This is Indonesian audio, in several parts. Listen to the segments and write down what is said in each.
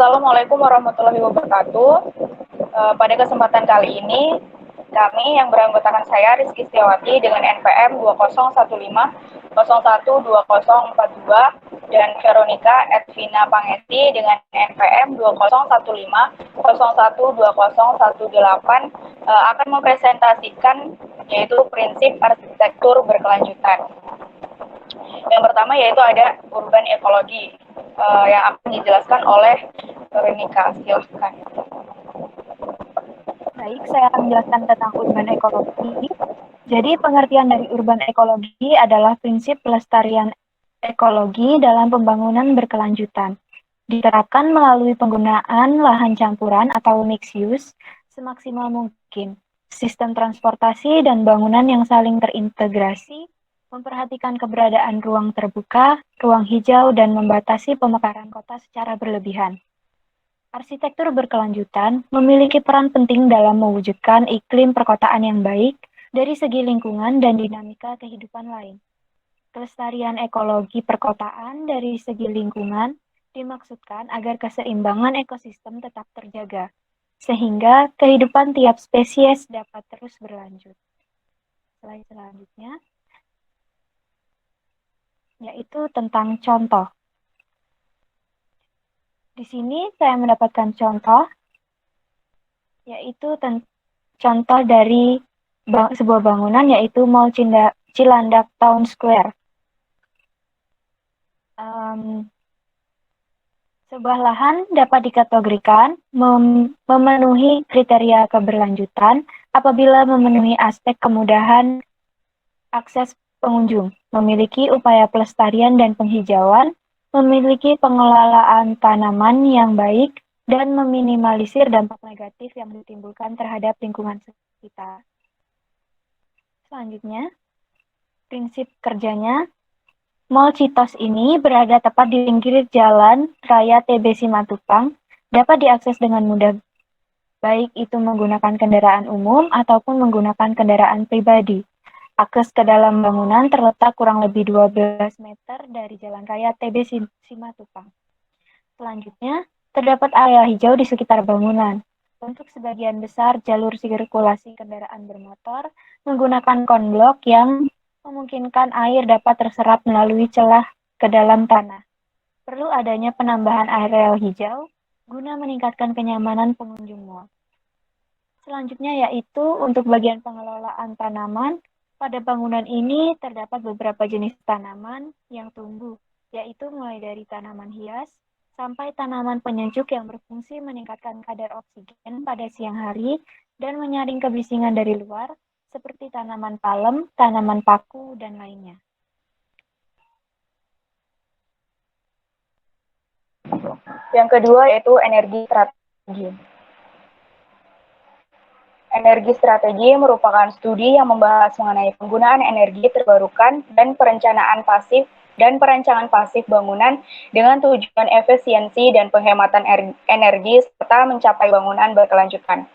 Assalamualaikum warahmatullahi wabarakatuh. Pada kesempatan kali ini, kami yang beranggotakan saya Rizky Setiawati dengan NPM 2015012042 dan Veronica Edvina Pangeti dengan NPM 2015012018 akan mempresentasikan yaitu prinsip arsitektur berkelanjutan. Yang pertama yaitu ada urban ekologi yang akan dijelaskan oleh Veronica. Silahkan. Baik, saya akan menjelaskan tentang urban ekologi. Jadi, pengertian dari urban ekologi adalah prinsip pelestarian ekologi dalam pembangunan berkelanjutan. Diterapkan melalui penggunaan lahan campuran atau mixed use semaksimal mungkin, sistem transportasi dan bangunan yang saling terintegrasi, memperhatikan keberadaan ruang terbuka, ruang hijau, dan membatasi pemekaran kota secara berlebihan. Arsitektur berkelanjutan memiliki peran penting dalam mewujudkan iklim perkotaan yang baik dari segi lingkungan dan dinamika kehidupan lain. Kelestarian ekologi perkotaan dari segi lingkungan dimaksudkan agar keseimbangan ekosistem tetap terjaga, sehingga kehidupan tiap spesies dapat terus berlanjut. Slide selanjutnya, yaitu tentang contoh. Di sini saya mendapatkan contoh, yaitu contoh dari sebuah bangunan, yaitu Mall Cilandak Town Square. Sebuah lahan dapat dikategorikan memenuhi kriteria keberlanjutan apabila memenuhi aspek kemudahan akses pengunjung, memiliki upaya pelestarian dan penghijauan, memiliki pengelolaan tanaman yang baik, dan meminimalisir dampak negatif yang ditimbulkan terhadap lingkungan sekitar. Selanjutnya, prinsip kerjanya, Mall Citos ini berada tepat di pinggir jalan raya TB Simatupang, dapat diakses dengan mudah, baik itu menggunakan kendaraan umum ataupun menggunakan kendaraan pribadi. Akses ke dalam bangunan terletak kurang lebih 12 meter dari jalan raya TB Simatupang. Selanjutnya, terdapat area hijau di sekitar bangunan. Untuk sebagian besar jalur sirkulasi kendaraan bermotor menggunakan konblok yang memungkinkan air dapat terserap melalui celah ke dalam tanah. Perlu adanya penambahan areal hijau guna meningkatkan kenyamanan pengunjung mall. Selanjutnya yaitu untuk bagian pengelolaan tanaman. Pada bangunan ini terdapat beberapa jenis tanaman yang tumbuh, yaitu mulai dari tanaman hias sampai tanaman penyejuk yang berfungsi meningkatkan kadar oksigen pada siang hari dan menyaring kebisingan dari luar, seperti tanaman palem, tanaman paku, dan lainnya. Yang kedua yaitu energi strategi. Energi strategi merupakan studi yang membahas mengenai penggunaan energi terbarukan dan perencanaan pasif bangunan dengan tujuan efisiensi dan penghematan energi serta mencapai bangunan berkelanjutan.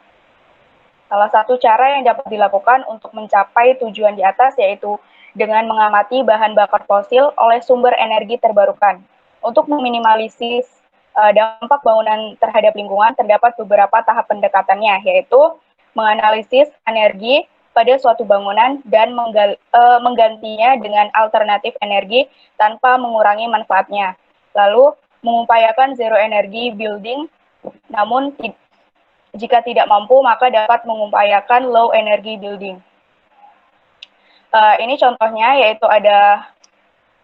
Salah satu cara yang dapat dilakukan untuk mencapai tujuan di atas yaitu dengan mengamati bahan bakar fosil oleh sumber energi terbarukan. Untuk meminimalisir dampak bangunan terhadap lingkungan, terdapat beberapa tahap pendekatannya, yaitu menganalisis energi pada suatu bangunan dan menggantinya dengan alternatif energi tanpa mengurangi manfaatnya. Lalu, mengupayakan zero energy building, namun jika tidak mampu, maka dapat mengupayakan low energy building. Ini contohnya, yaitu ada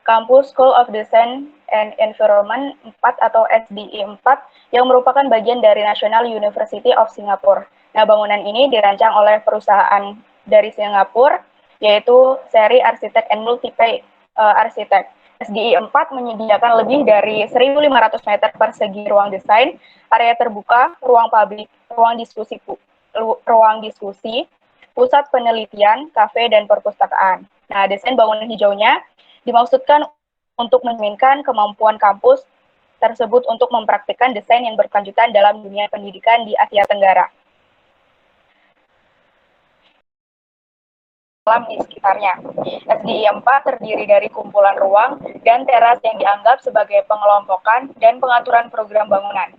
Kampus School of Design and Environment 4 atau SDE 4 yang merupakan bagian dari National University of Singapore. Nah, bangunan ini dirancang oleh perusahaan dari Singapura, yaitu Seri Arsitek and Multipay Arsitek. SDI 4 menyediakan lebih dari 1.500 meter persegi ruang desain, area terbuka, ruang publik, ruang diskusi, pusat penelitian, kafe, dan perpustakaan. Nah, desain bangunan hijaunya dimaksudkan untuk mencerminkan kemampuan kampus tersebut untuk mempraktikkan desain yang berkelanjutan dalam dunia pendidikan di Asia Tenggara. Alam di sekitarnya. SDI 4 terdiri dari kumpulan ruang dan teras yang dianggap sebagai pengelompokan dan pengaturan program bangunan.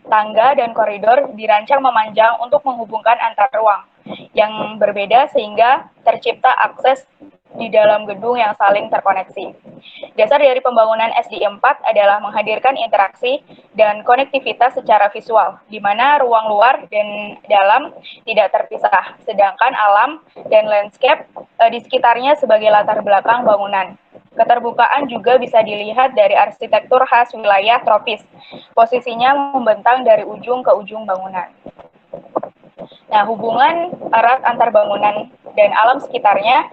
tangga, dan koridor dirancang memanjang untuk menghubungkan antar ruang yang berbeda sehingga tercipta akses di dalam gedung yang saling terkoneksi. Dasar dari pembangunan SDI 4 adalah menghadirkan interaksi dan konektivitas secara visual, di mana ruang luar dan dalam tidak terpisah, sedangkan alam dan landscape di sekitarnya sebagai latar belakang bangunan. Keterbukaan juga bisa dilihat dari arsitektur khas wilayah tropis. Posisinya membentang dari ujung ke ujung bangunan. Nah, hubungan erat antar bangunan dan alam sekitarnya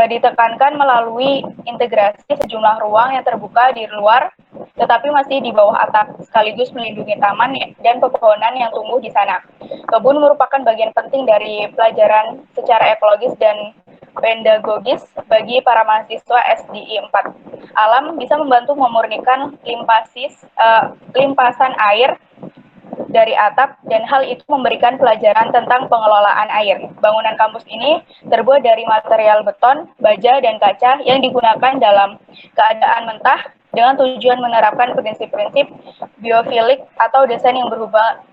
ditekankan melalui integrasi sejumlah ruang yang terbuka di luar, tetapi masih di bawah atap, sekaligus melindungi taman dan pepohonan yang tumbuh di sana. Kebun merupakan bagian penting dari pelajaran secara ekologis dan pedagogis bagi para mahasiswa SDI 4. Alam bisa membantu memurnikan limpasan air dari atap, dan hal itu memberikan pelajaran tentang pengelolaan air. Bangunan kampus ini terbuat dari material beton, baja, dan kaca yang digunakan dalam keadaan mentah dengan tujuan menerapkan prinsip-prinsip biofilik atau desain yang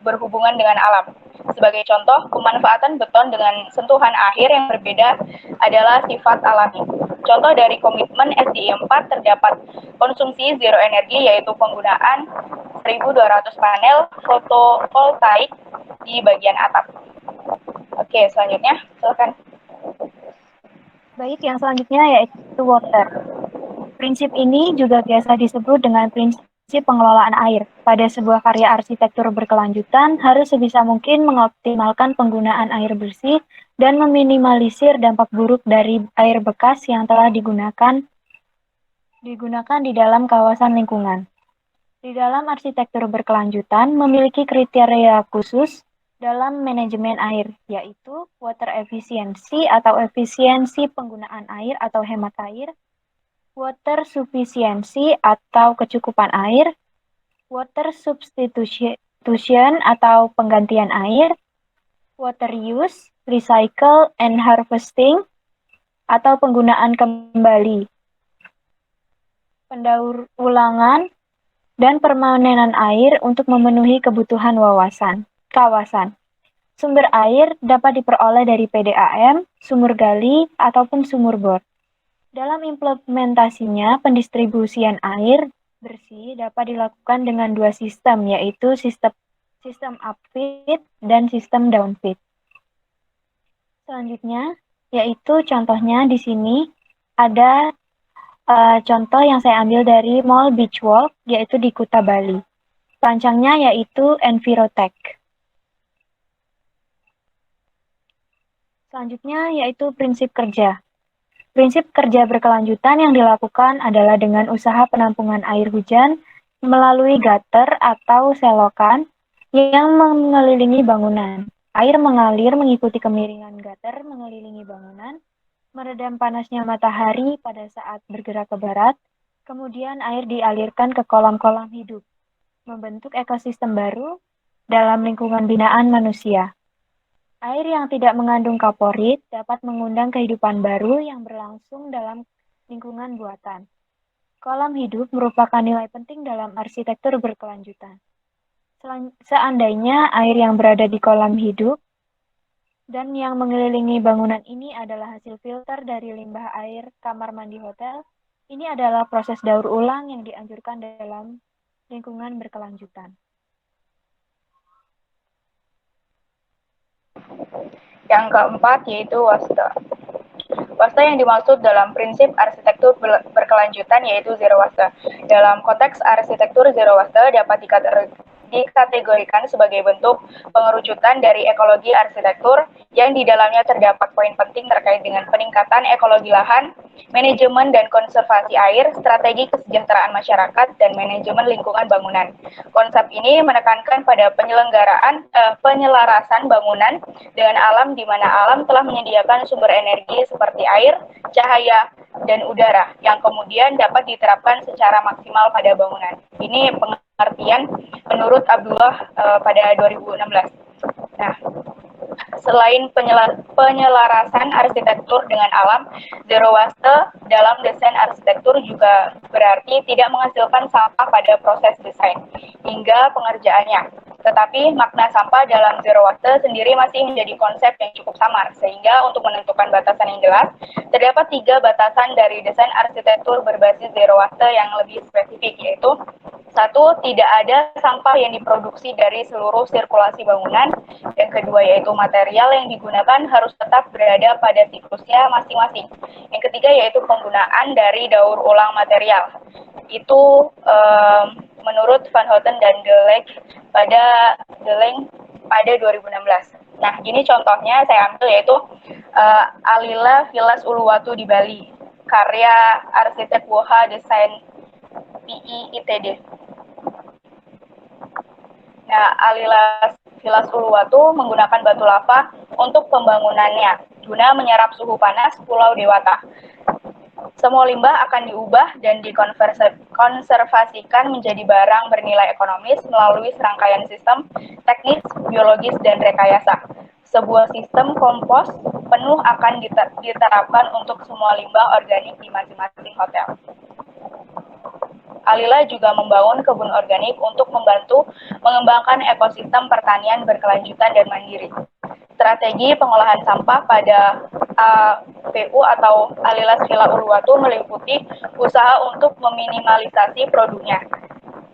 berhubungan dengan alam. Sebagai contoh, pemanfaatan beton dengan sentuhan air yang berbeda adalah sifat alami. Contoh dari komitmen SDI 4 terdapat konsumsi zero energi, yaitu penggunaan 1.200 panel fotovoltaik di bagian atap. Oke, selanjutnya, silakan. Baik, yang selanjutnya yaitu water. Prinsip ini juga biasa disebut dengan prinsip pengelolaan air. Pada sebuah karya arsitektur berkelanjutan, harus sebisa mungkin mengoptimalkan penggunaan air bersih dan meminimalisir dampak buruk dari air bekas yang telah digunakan di dalam kawasan lingkungan. Di dalam arsitektur berkelanjutan memiliki kriteria khusus dalam manajemen air, yaitu water efficiency atau efisiensi penggunaan air atau hemat air, water sufficiency atau kecukupan air, water substitution atau penggantian air, water use, recycle, and harvesting atau penggunaan kembali, pendaur ulangan, dan permanenan air untuk memenuhi kebutuhan kawasan. Sumber air dapat diperoleh dari PDAM, sumur gali, ataupun sumur bor. Dalam implementasinya, pendistribusian air bersih dapat dilakukan dengan dua sistem, yaitu sistem upfeed dan sistem downfeed. Selanjutnya, yaitu contohnya di sini ada contoh yang saya ambil dari Mall Beach Walk, yaitu di Kuta Bali. Perancangnya yaitu Envirotech. Selanjutnya yaitu prinsip kerja. Prinsip kerja berkelanjutan yang dilakukan adalah dengan usaha penampungan air hujan melalui gutter atau selokan yang mengelilingi bangunan. Air mengalir mengikuti kemiringan gutter mengelilingi bangunan, meredam panasnya matahari pada saat bergerak ke barat, kemudian air dialirkan ke kolam-kolam hidup, membentuk ekosistem baru dalam lingkungan binaan manusia. Air yang tidak mengandung kaporit dapat mengundang kehidupan baru yang berlangsung dalam lingkungan buatan. Kolam hidup merupakan nilai penting dalam arsitektur berkelanjutan. Seandainya air yang berada di kolam hidup dan yang mengelilingi bangunan ini adalah hasil filter dari limbah air kamar mandi hotel, ini adalah proses daur ulang yang dianjurkan dalam lingkungan berkelanjutan. Yang keempat yaitu wasta. Wasta yang dimaksud dalam prinsip arsitektur berkelanjutan yaitu zero wasta. Dalam konteks arsitektur zero wasta dapat dikategorikan sebagai bentuk pengerucutan dari ekologi arsitektur yang di dalamnya terdapat poin penting terkait dengan peningkatan ekologi lahan, manajemen dan konservasi air, strategi kesejahteraan masyarakat, dan manajemen lingkungan bangunan. Konsep ini menekankan pada penyelarasan bangunan dengan alam, di mana alam telah menyediakan sumber energi seperti air, cahaya, dan udara yang kemudian dapat diterapkan secara maksimal pada bangunan. Ini pengertian menurut Abdullah pada 2016. Nah, selain penyelarasan arsitektur dengan alam, zero waste dalam desain arsitektur juga berarti tidak menghasilkan sampah pada proses desain hingga pengerjaannya. Tetapi makna sampah dalam zero waste sendiri masih menjadi konsep yang cukup samar, sehingga untuk menentukan batasan yang jelas, terdapat 3 batasan dari desain arsitektur berbasis zero waste yang lebih spesifik, yaitu 1. Tidak ada sampah yang diproduksi dari seluruh sirkulasi bangunan. Yang kedua yaitu material yang digunakan harus tetap berada pada siklusnya masing-masing. Yang ketiga yaitu penggunaan dari daur ulang material. Itu menurut Van Houten dan Deleng pada 2016. Nah, ini contohnya saya ambil yaitu Alila Villas Uluwatu di Bali, karya arsitek Woha Desain PI ITD. Nah, Alila Villas Uluwatu menggunakan batu lava untuk pembangunannya, guna menyerap suhu panas Pulau Dewata. Semua limbah akan diubah dan dikonservasikan menjadi barang bernilai ekonomis melalui serangkaian sistem teknis, biologis, dan rekayasa. Sebuah sistem kompos penuh akan diterapkan untuk semua limbah organik di masing-masing hotel. Alila juga membangun kebun organik untuk membantu mengembangkan ekosistem pertanian berkelanjutan dan mandiri. Strategi pengolahan sampah pada AVU atau Alilas Villa Uluwatu meliputi usaha untuk meminimalisasi produknya.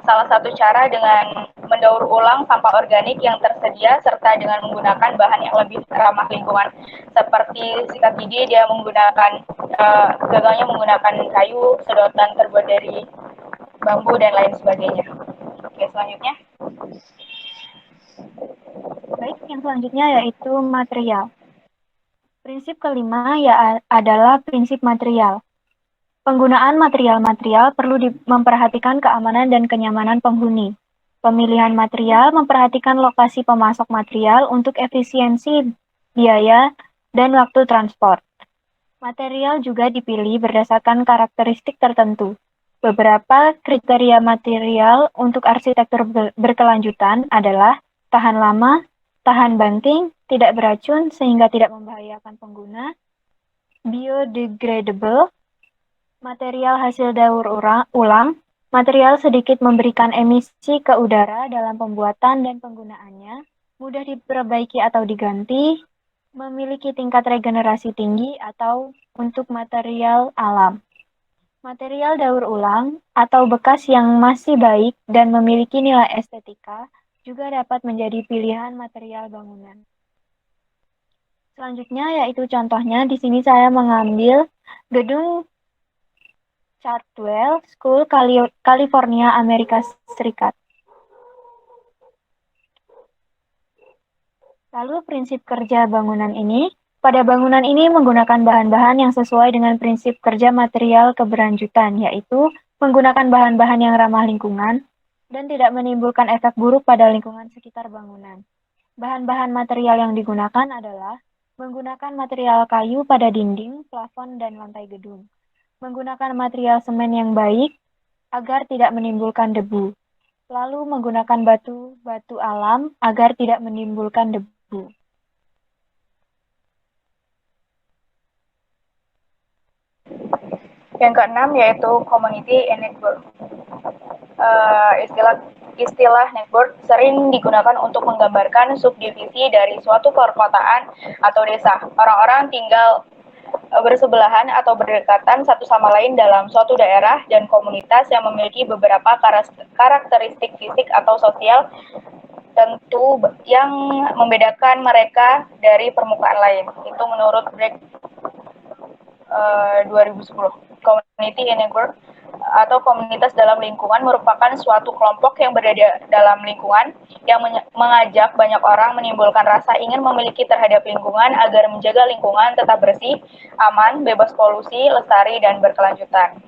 Salah satu cara dengan mendaur ulang sampah organik yang tersedia serta dengan menggunakan bahan yang lebih ramah lingkungan. Seperti sikat gigi, dia menggunakan gagangnya menggunakan kayu, sedotan terbuat dari bambu dan lain sebagainya. Oke, selanjutnya. Baik, yang selanjutnya yaitu material. Prinsip kelima adalah prinsip material. Penggunaan material-material perlu memperhatikan keamanan dan kenyamanan penghuni. Pemilihan material memperhatikan lokasi pemasok material untuk efisiensi biaya dan waktu transport. Material juga dipilih berdasarkan karakteristik tertentu. Beberapa kriteria material untuk arsitektur berkelanjutan adalah tahan lama, tahan banting, tidak beracun sehingga tidak membahayakan pengguna, biodegradable, material hasil daur ulang, material sedikit memberikan emisi ke udara dalam pembuatan dan penggunaannya, mudah diperbaiki atau diganti, memiliki tingkat regenerasi tinggi atau untuk material alam. Material daur ulang atau bekas yang masih baik dan memiliki nilai estetika juga dapat menjadi pilihan material bangunan. Selanjutnya yaitu contohnya di sini saya mengambil gedung Chartwell School, California, Amerika Serikat. Lalu prinsip kerja bangunan ini. Pada bangunan ini menggunakan bahan-bahan yang sesuai dengan prinsip kerja material keberlanjutan, yaitu menggunakan bahan-bahan yang ramah lingkungan dan tidak menimbulkan efek buruk pada lingkungan sekitar bangunan. Bahan-bahan material yang digunakan adalah menggunakan material kayu pada dinding, plafon, dan lantai gedung. Menggunakan material semen yang baik agar tidak menimbulkan debu. Lalu menggunakan batu alam agar tidak menimbulkan debu. Yang keenam yaitu community and network. Istilah network sering digunakan untuk menggambarkan subdivisi dari suatu perkotaan atau desa. Orang-orang tinggal bersebelahan atau berdekatan satu sama lain dalam suatu daerah dan komunitas yang memiliki beberapa karakteristik fisik atau sosial tentu yang membedakan mereka dari permukaan lain. Itu menurut Breck 2010. Community and network atau komunitas dalam lingkungan merupakan suatu kelompok yang berada dalam lingkungan yang mengajak banyak orang menimbulkan rasa ingin memiliki terhadap lingkungan agar menjaga lingkungan tetap bersih, aman, bebas polusi, lestari, dan berkelanjutan.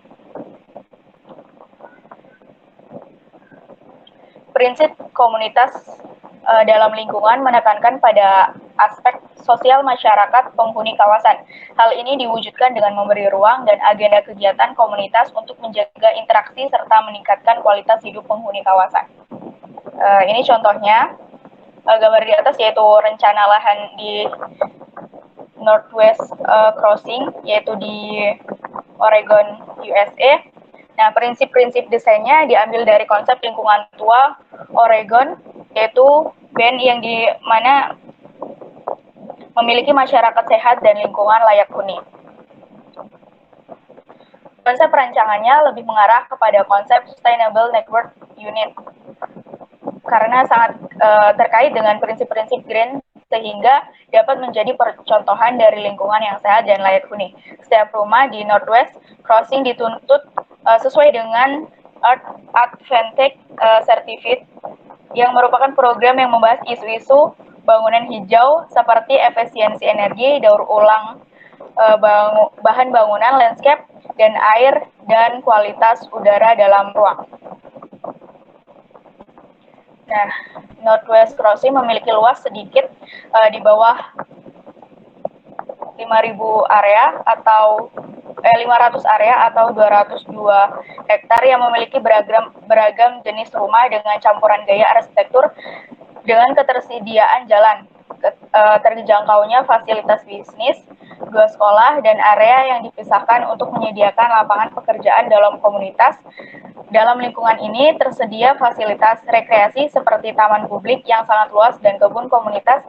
Prinsip komunitas dalam lingkungan menekankan pada aspek sosial masyarakat penghuni kawasan. Hal ini diwujudkan dengan memberi ruang dan agenda kegiatan komunitas untuk menjaga interaksi serta meningkatkan kualitas hidup penghuni kawasan. Ini contohnya, gambar di atas yaitu rencana lahan di Northwest Crossing, yaitu di Oregon, USA. Nah, prinsip-prinsip desainnya diambil dari konsep lingkungan tua Oregon yaitu band yang di mana memiliki masyarakat sehat dan lingkungan layak huni. Konsep perancangannya lebih mengarah kepada konsep Sustainable Network Unit karena sangat terkait dengan prinsip-prinsip green sehingga dapat menjadi percontohan dari lingkungan yang sehat dan layak huni. Setiap rumah di Northwest Crossing dituntut sesuai dengan Earth Advantage Certificate yang merupakan program yang membahas isu-isu bangunan hijau seperti efisiensi energi, daur ulang bahan bangunan, landscape, dan air, dan kualitas udara dalam ruang. Nah, Northwest Crossing memiliki luas sedikit di bawah 5.000 area atau 500 area atau 202 hektar yang memiliki beragam jenis rumah dengan campuran gaya arsitektur dengan ketersediaan jalan, terjangkaunya fasilitas bisnis, 2 sekolah, dan area yang dipisahkan untuk menyediakan lapangan pekerjaan dalam komunitas. Dalam lingkungan ini tersedia fasilitas rekreasi seperti taman publik yang sangat luas dan kebun komunitas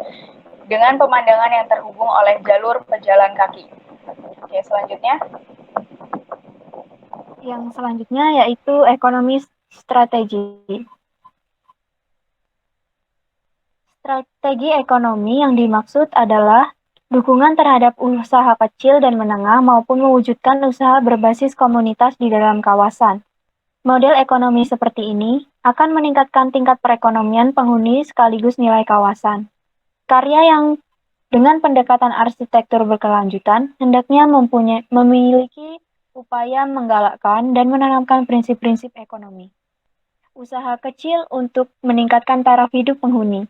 dengan pemandangan yang terhubung oleh jalur pejalan kaki. Oke, selanjutnya. Yang selanjutnya yaitu ekonomi strategi. Strategi ekonomi yang dimaksud adalah dukungan terhadap usaha kecil dan menengah maupun mewujudkan usaha berbasis komunitas di dalam kawasan. Model ekonomi seperti ini akan meningkatkan tingkat perekonomian penghuni sekaligus nilai kawasan. Karya yang dengan pendekatan arsitektur berkelanjutan hendaknya memiliki upaya menggalakkan dan menanamkan prinsip-prinsip ekonomi. Usaha kecil untuk meningkatkan taraf hidup penghuni.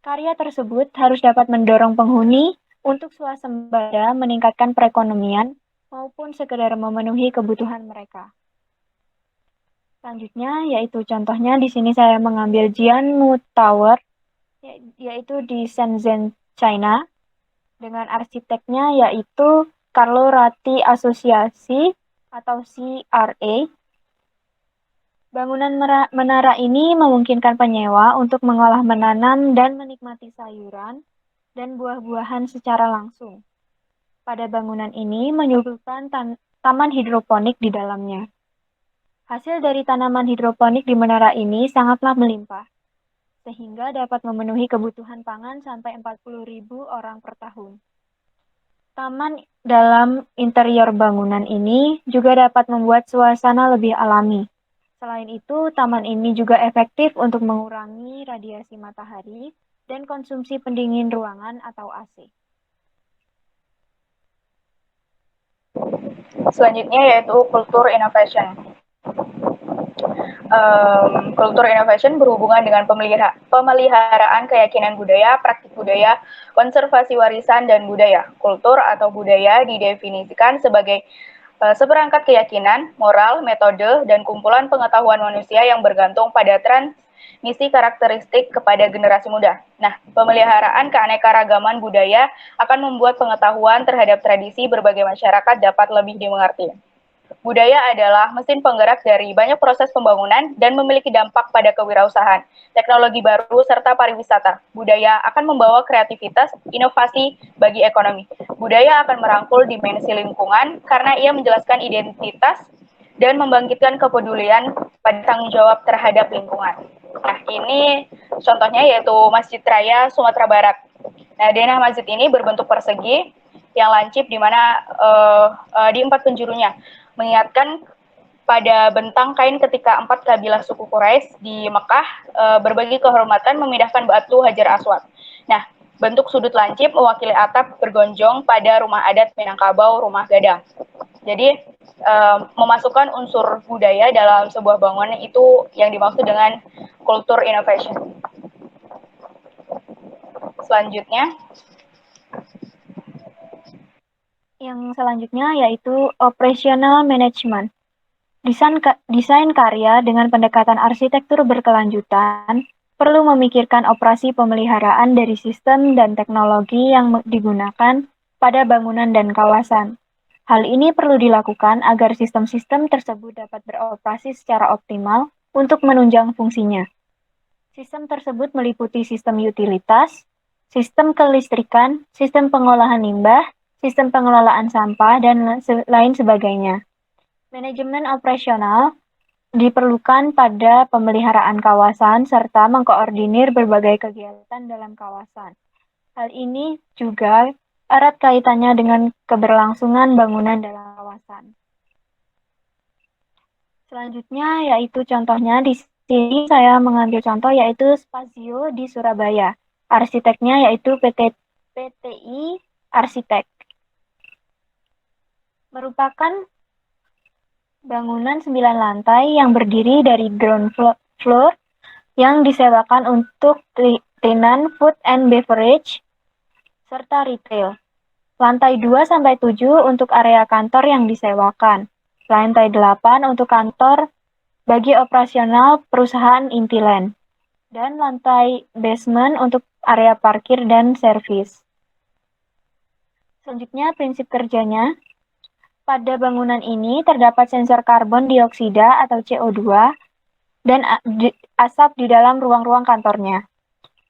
Karya tersebut harus dapat mendorong penghuni untuk swasembada meningkatkan perekonomian maupun sekedar memenuhi kebutuhan mereka. Selanjutnya yaitu contohnya di sini saya mengambil Jianmu Tower yaitu di Shenzhen, China dengan arsiteknya yaitu Carlo Ratti Asosiasi atau CRA. Bangunan menara ini memungkinkan penyewa untuk mengolah, menanam, dan menikmati sayuran dan buah-buahan secara langsung. Pada bangunan ini menyuguhkan taman hidroponik di dalamnya. Hasil dari tanaman hidroponik di menara ini sangatlah melimpah, sehingga dapat memenuhi kebutuhan pangan sampai 40.000 orang per tahun. Taman dalam interior bangunan ini juga dapat membuat suasana lebih alami. Selain itu, taman ini juga efektif untuk mengurangi radiasi matahari dan konsumsi pendingin ruangan atau AC. Selanjutnya yaitu kultur innovation. Kultur innovation berhubungan dengan pemeliharaan keyakinan budaya, praktik budaya, konservasi warisan dan budaya. Kultur atau budaya didefinisikan sebagai seperangkat keyakinan, moral, metode, dan kumpulan pengetahuan manusia yang bergantung pada transmisi karakteristik kepada generasi muda. Nah, pemeliharaan keanekaragaman budaya akan membuat pengetahuan terhadap tradisi berbagai masyarakat dapat lebih dimengerti. Budaya adalah mesin penggerak dari banyak proses pembangunan dan memiliki dampak pada kewirausahaan, teknologi baru, serta pariwisata. Budaya akan membawa kreativitas, inovasi bagi ekonomi. Budaya akan merangkul dimensi lingkungan karena ia menjelaskan identitas dan membangkitkan kepedulian pada tanggung jawab terhadap lingkungan. Nah, ini contohnya yaitu Masjid Raya Sumatera Barat. Nah, denah masjid ini berbentuk persegi yang lancip di mana di 4 penjurunya mengingatkan pada bentang kain ketika 4 kabilah suku Quraisy di Mekah berbagi kehormatan memindahkan batu Hajar Aswad. Nah, bentuk sudut lancip mewakili atap bergonjong pada rumah adat Minangkabau, rumah gadang. Jadi, memasukkan unsur budaya dalam sebuah bangunan itu yang dimaksud dengan kultur innovation. Selanjutnya. Yang selanjutnya yaitu operational management. Desain karya dengan pendekatan arsitektur berkelanjutan perlu memikirkan operasi pemeliharaan dari sistem dan teknologi yang digunakan pada bangunan dan kawasan. Hal ini perlu dilakukan agar sistem-sistem tersebut dapat beroperasi secara optimal untuk menunjang fungsinya. Sistem tersebut meliputi sistem utilitas, sistem kelistrikan, sistem pengolahan limbah, sistem pengelolaan sampah, dan lain sebagainya. Manajemen operasional diperlukan pada pemeliharaan kawasan serta mengkoordinir berbagai kegiatan dalam kawasan. Hal ini juga erat kaitannya dengan keberlangsungan bangunan dalam kawasan. Selanjutnya yaitu contohnya di sini saya mengambil contoh yaitu Spazio di Surabaya. Arsiteknya yaitu PTI Arsitek. Merupakan bangunan 9 lantai yang berdiri dari ground floor yang disewakan untuk tenan food and beverage serta retail. Lantai 2-7 untuk area kantor yang disewakan. Lantai 8 untuk kantor bagi operasional perusahaan intiland. Dan lantai basement untuk area parkir dan servis. Selanjutnya, prinsip kerjanya. Pada bangunan ini terdapat sensor karbon dioksida atau CO2 dan asap di dalam ruang-ruang kantornya.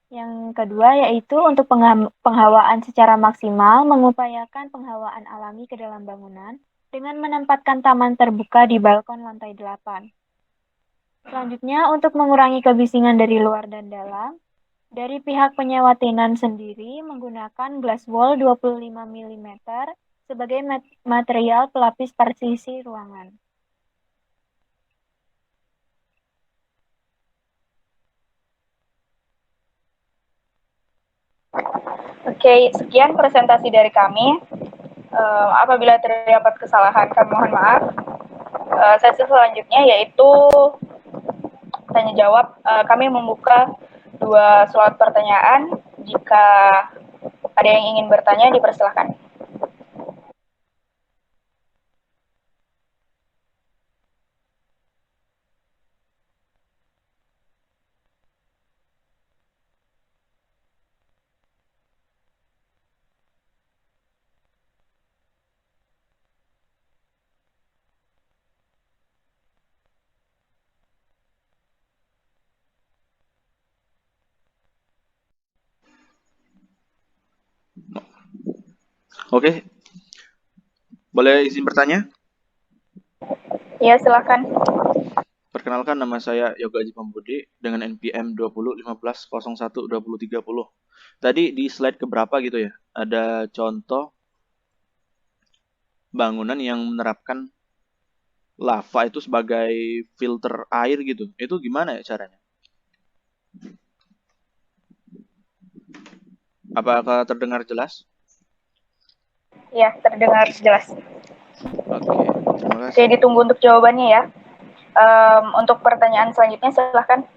Yang kedua yaitu untuk penghawaan secara maksimal, mengupayakan penghawaan alami ke dalam bangunan dengan menempatkan taman terbuka di balkon lantai 8. Selanjutnya, untuk mengurangi kebisingan dari luar dan dalam, dari pihak penyewa tenan sendiri menggunakan glass wall 25 mm sebagai material pelapis partisi ruangan. Oke, sekian presentasi dari kami. Apabila terdapat kesalahan, kami mohon maaf. Sesi selanjutnya yaitu tanya jawab. Kami membuka 2 slot pertanyaan. Jika ada yang ingin bertanya, dipersilahkan. Oke, boleh izin bertanya? Ya, silakan. Perkenalkan, nama saya Yoga Aji Pambudi dengan NPM 2015012030. Tadi di slide keberapa gitu ya, ada contoh bangunan yang menerapkan lava itu sebagai filter air gitu. Itu gimana ya caranya? Apakah terdengar jelas? Ya, terdengar jelas. Oke, terima Oke, kasih. ditunggu untuk jawabannya ya. Untuk pertanyaan selanjutnya, silakan.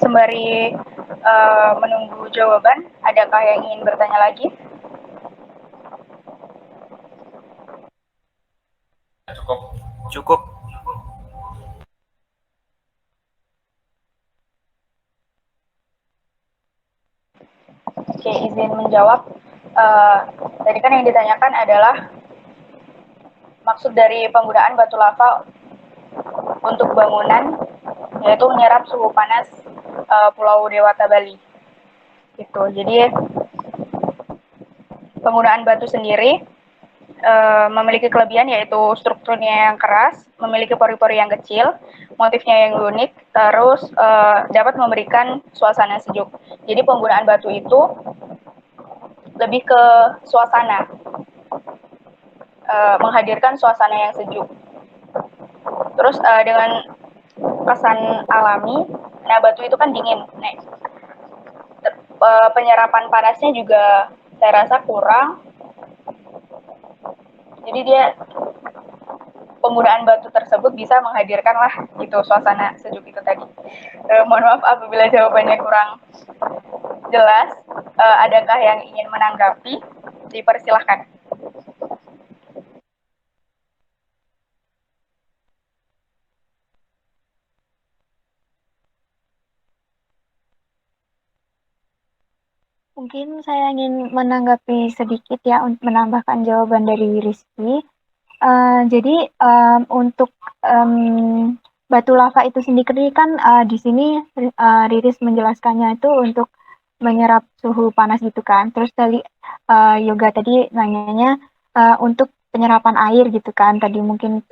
sembari menunggu jawaban, adakah yang ingin bertanya lagi? Cukup. Oke, izin menjawab. Tadi kan yang ditanyakan adalah maksud dari penggunaan batu lava untuk bangunan, yaitu menyerap suhu panas Pulau Dewata Bali. Gitu. Jadi penggunaan batu sendiri memiliki kelebihan yaitu strukturnya yang keras, memiliki pori-pori yang kecil, motifnya yang unik, terus dapat memberikan suasana sejuk. Jadi penggunaan batu itu lebih ke suasana, menghadirkan suasana yang sejuk. Terus dengan kesan alami, nah batu itu kan dingin, penyerapan panasnya juga saya rasa kurang. Jadi dia penggunaan batu tersebut bisa menghadirkan lah gitu suasana sejuk itu tadi. Mohon maaf apabila jawabannya kurang jelas. Adakah yang ingin menanggapi? Dipersilahkan. Mungkin saya ingin menanggapi sedikit ya untuk menambahkan jawaban dari Rizky. Jadi untuk batu lava itu sendiri kan di sini Riris menjelaskannya itu untuk menyerap suhu panas gitu kan. Terus tadi Yoga tadi nanyanya untuk penyerapan air gitu kan. Tadi mungkin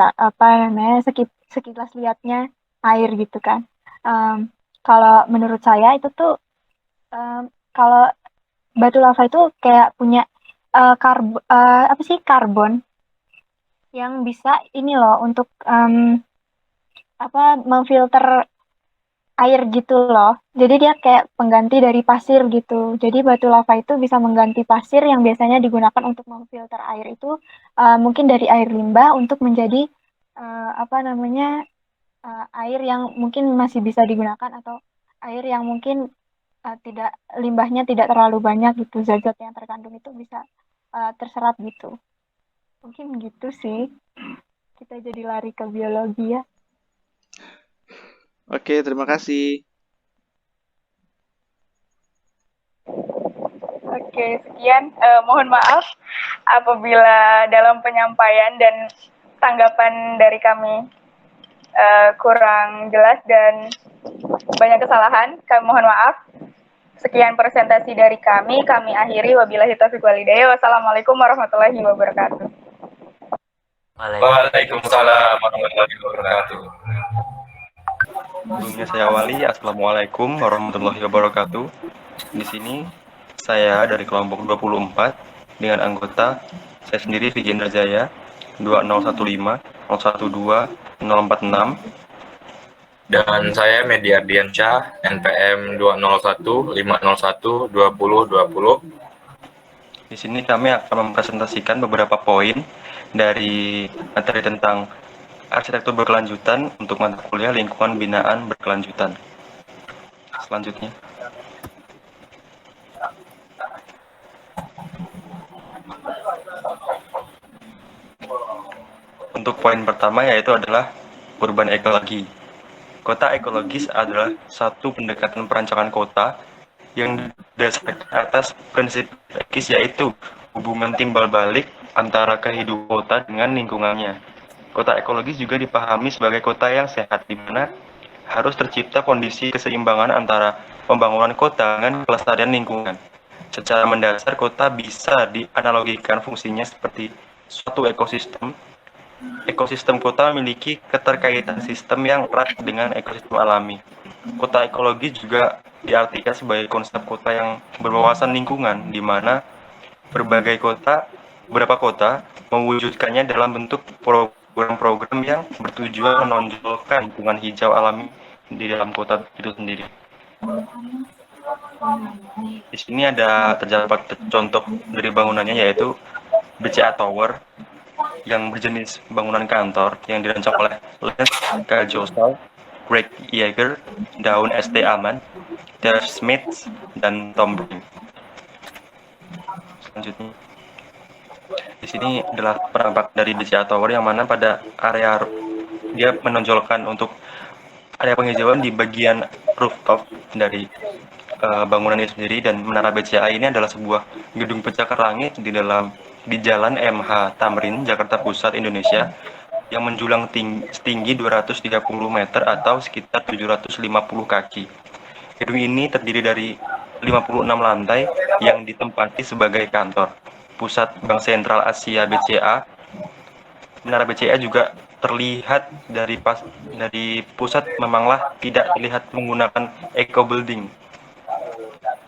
sekilas lihatnya air gitu kan. Kalau menurut saya itu tuh kalau batu lava itu kayak punya karbon yang bisa ini loh untuk memfilter air gitu loh. Jadi dia kayak pengganti dari pasir gitu. Jadi batu lava itu bisa mengganti pasir yang biasanya digunakan untuk memfilter air itu mungkin dari air limbah untuk menjadi air yang mungkin masih bisa digunakan atau air yang mungkin limbahnya tidak terlalu banyak gitu, zat-zat yang terkandung itu bisa terserap gitu. Mungkin gitu sih. Kita jadi lari ke biologi ya. Oke, terima kasih. Oke, sekian. Mohon maaf apabila dalam penyampaian dan tanggapan dari kami kurang jelas dan banyak kesalahan. Kami mohon maaf. Sekian presentasi dari kami akhiri. Wabillahi taufiq wal hidayah. Wassalamualaikum warahmatullahi wabarakatuh. Waalaikumsalam warahmatullahi wabarakatuh. Sebelumnya saya awali, Assalamualaikum warahmatullahi wabarakatuh. Di sini saya dari kelompok 24 dengan anggota saya sendiri Vicky Indrajaya 2015 012 046. Dan saya Medi Ardiansyah, NPM 201 501 2020. Di sini kami akan mempresentasikan beberapa poin dari materi tentang arsitektur berkelanjutan untuk mata kuliah lingkungan binaan berkelanjutan. Selanjutnya. Untuk poin pertama yaitu adalah urban ekologi. Kota ekologis adalah satu pendekatan perancangan kota yang berdasarkan atas prinsip ekis yaitu hubungan timbal balik antara kehidupan kota dengan lingkungannya. Kota ekologis juga dipahami sebagai kota yang sehat di mana harus tercipta kondisi keseimbangan antara pembangunan kota dengan kelestarian lingkungan. Secara mendasar kota bisa dianalogikan fungsinya seperti suatu ekosistem. Ekosistem kota memiliki keterkaitan sistem yang erat dengan ekosistem alami. Kota ekologi juga diartikan sebagai konsep kota yang berwawasan lingkungan, di mana beberapa kota mewujudkannya dalam bentuk program-program yang bertujuan menonjolkan lingkungan hijau alami di dalam kota itu sendiri. Di sini ada terdapat contoh dari bangunannya yaitu BCA Tower yang berjenis bangunan kantor yang dirancang oleh Lance Kajosal, Greg Yeager, Daun ST Aman, Dave Smith, dan Tom Breen. Selanjutnya, di sini adalah penampakan dari DCA Tower yang mana pada area dia menonjolkan untuk area penghijauan di bagian rooftop dari bangunan ini sendiri, dan menara BCA ini adalah sebuah gedung pencakar langit di Jalan MH Tamrin, Jakarta Pusat, Indonesia, yang menjulang setinggi 230 meter atau sekitar 750 kaki. Gedung ini terdiri dari 56 lantai yang ditempati sebagai kantor pusat Bank Sentral Asia BCA. Menara BCA juga terlihat dari pusat memanglah tidak terlihat menggunakan eco building.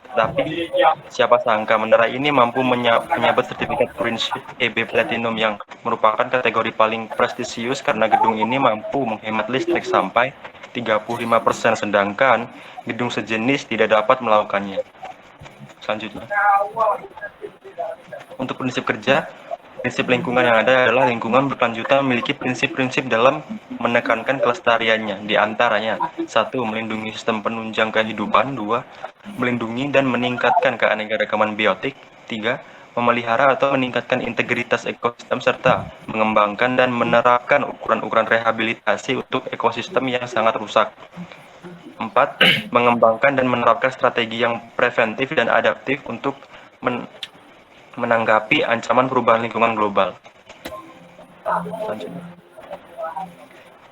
Tapi siapa sangka menara ini mampu menyabet sertifikat prinsip EB Platinum yang merupakan kategori paling prestisius karena gedung ini mampu menghemat listrik sampai 35%, sedangkan gedung sejenis tidak dapat melakukannya. Selanjutnya, untuk prinsip kerja, prinsip lingkungan yang ada adalah lingkungan berkelanjutan memiliki prinsip-prinsip dalam menekankan kelestariannya. Di antaranya, 1. Melindungi sistem penunjang kehidupan. 2. Melindungi dan meningkatkan keanekaragaman biotik. 3. Memelihara atau meningkatkan integritas ekosistem serta mengembangkan dan menerapkan ukuran-ukuran rehabilitasi untuk ekosistem yang sangat rusak. 4. Mengembangkan dan menerapkan strategi yang preventif dan adaptif untuk menanggapi ancaman perubahan lingkungan global. Selanjutnya,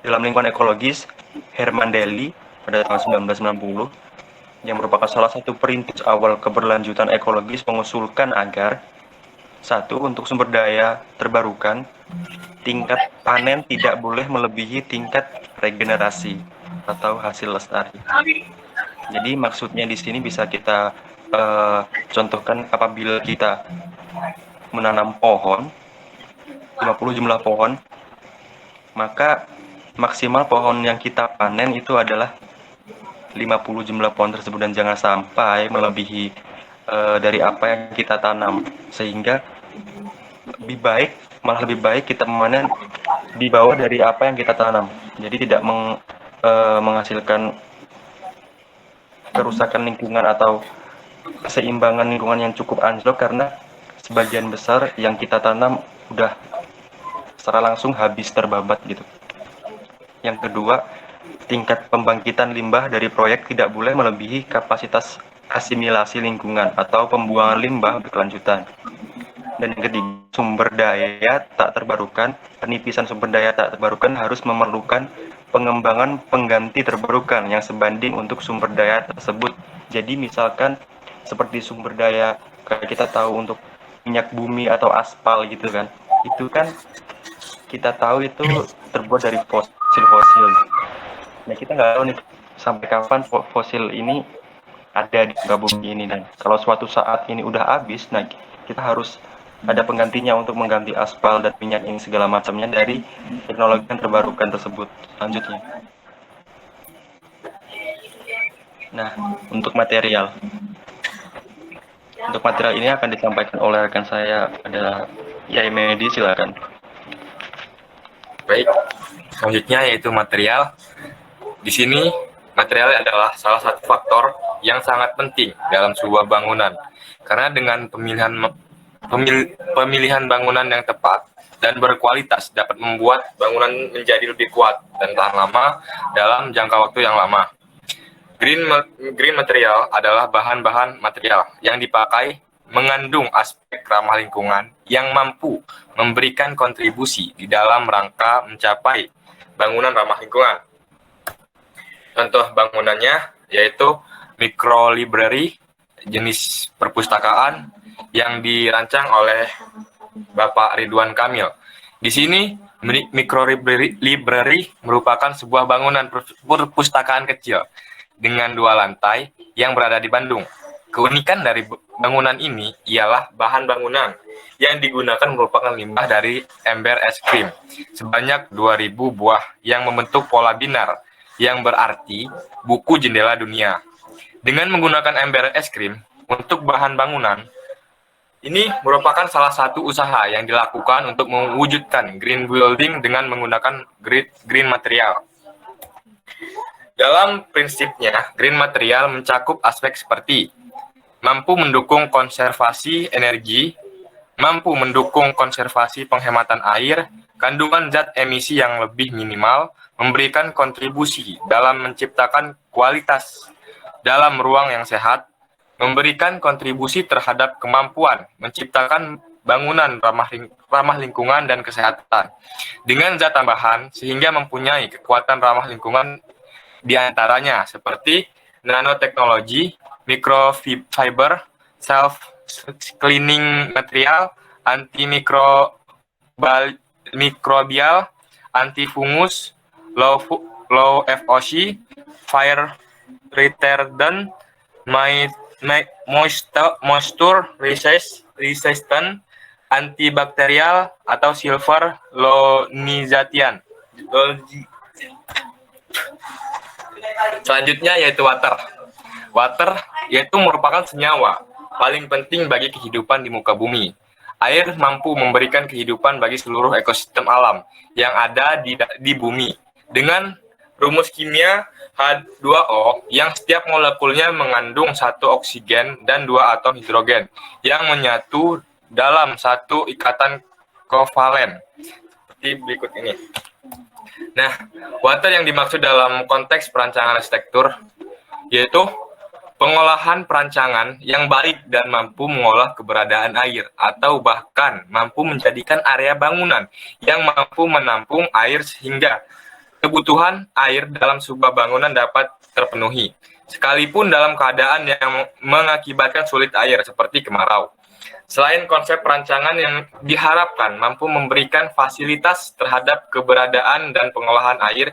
dalam lingkungan ekologis, Herman Daly pada tahun 1990 yang merupakan salah satu perintis awal keberlanjutan ekologis mengusulkan agar 1. Untuk sumber daya terbarukan, tingkat panen tidak boleh melebihi tingkat regenerasi atau hasil lestari. Jadi maksudnya di sini bisa kita contohkan apabila kita menanam pohon 50 jumlah pohon, maka maksimal pohon yang kita panen itu adalah 50 jumlah pohon tersebut, dan jangan sampai melebihi dari apa yang kita tanam, sehingga malah lebih baik kita memanen di bawah dari apa yang kita tanam, jadi tidak menghasilkan kerusakan lingkungan atau keseimbangan lingkungan yang cukup anjlok, karena sebagian besar yang kita tanam udah secara langsung habis terbabat gitu. Yang kedua, tingkat pembangkitan limbah dari proyek tidak boleh melebihi kapasitas asimilasi lingkungan atau pembuangan limbah berkelanjutan. Dan yang ketiga, sumber daya tak terbarukan, penipisan sumber daya tak terbarukan harus memerlukan pengembangan pengganti terbarukan yang sebanding untuk sumber daya tersebut. Jadi misalkan seperti sumber daya kayak kita tahu untuk minyak bumi atau aspal gitu kan, itu kan kita tahu itu terbuat dari fosil. Nah, kita nggak tahu nih sampai kapan fosil ini ada di muka bumi ini, dan kalau suatu saat ini udah habis, nah kita harus ada penggantinya untuk mengganti aspal dan minyak ini segala macamnya dari teknologi yang terbarukan tersebut. Selanjutnya, nah untuk material ini akan disampaikan oleh rekan saya, adalah Yai Medi, silakan. Baik, selanjutnya yaitu material. Di sini material adalah salah satu faktor yang sangat penting dalam sebuah bangunan, karena dengan pemilihan bangunan yang tepat dan berkualitas dapat membuat bangunan menjadi lebih kuat dan tahan lama dalam jangka waktu yang lama. Green material adalah bahan-bahan material yang dipakai mengandung aspek ramah lingkungan yang mampu memberikan kontribusi di dalam rangka mencapai bangunan ramah lingkungan. Contoh bangunannya yaitu microlibrary jenis perpustakaan yang dirancang oleh Bapak Ridwan Kamil. Di sini microlibrary merupakan sebuah bangunan perpustakaan kecil dengan 2 lantai yang berada di Bandung. Keunikan dari bangunan ini ialah bahan bangunan yang digunakan merupakan limbah dari ember es krim sebanyak 2.000 buah yang membentuk pola binar, yang berarti buku jendela dunia. Dengan menggunakan ember es krim untuk bahan bangunan, ini merupakan salah satu usaha yang dilakukan untuk mewujudkan green building dengan menggunakan green material. Dalam prinsipnya, green material mencakup aspek seperti mampu mendukung konservasi energi, mampu mendukung konservasi penghematan air, kandungan zat emisi yang lebih minimal, memberikan kontribusi dalam menciptakan kualitas dalam ruang yang sehat, memberikan kontribusi terhadap kemampuan menciptakan bangunan ramah lingkungan dan kesehatan dengan zat tambahan sehingga mempunyai kekuatan ramah lingkungan di antaranya seperti nanoteknologi, microfiber, self-cleaning material, antimikrobial, antifungus, low FOC, fire retardant, moisture resistant, antibakterial, atau silver lonization. Selanjutnya yaitu water. Water yaitu merupakan senyawa paling penting bagi kehidupan di muka bumi. Air mampu memberikan kehidupan bagi seluruh ekosistem alam yang ada di bumi. Dengan rumus kimia H2O yang setiap molekulnya mengandung satu oksigen dan dua atom hidrogen yang menyatu dalam satu ikatan kovalen. Seperti berikut ini. Nah, water yang dimaksud dalam konteks perancangan arsitektur yaitu pengolahan perancangan yang baik dan mampu mengolah keberadaan air atau bahkan mampu menjadikan area bangunan yang mampu menampung air sehingga kebutuhan air dalam sebuah bangunan dapat terpenuhi, sekalipun dalam keadaan yang mengakibatkan sulit air seperti kemarau. Selain konsep perancangan yang diharapkan mampu memberikan fasilitas terhadap keberadaan dan pengolahan air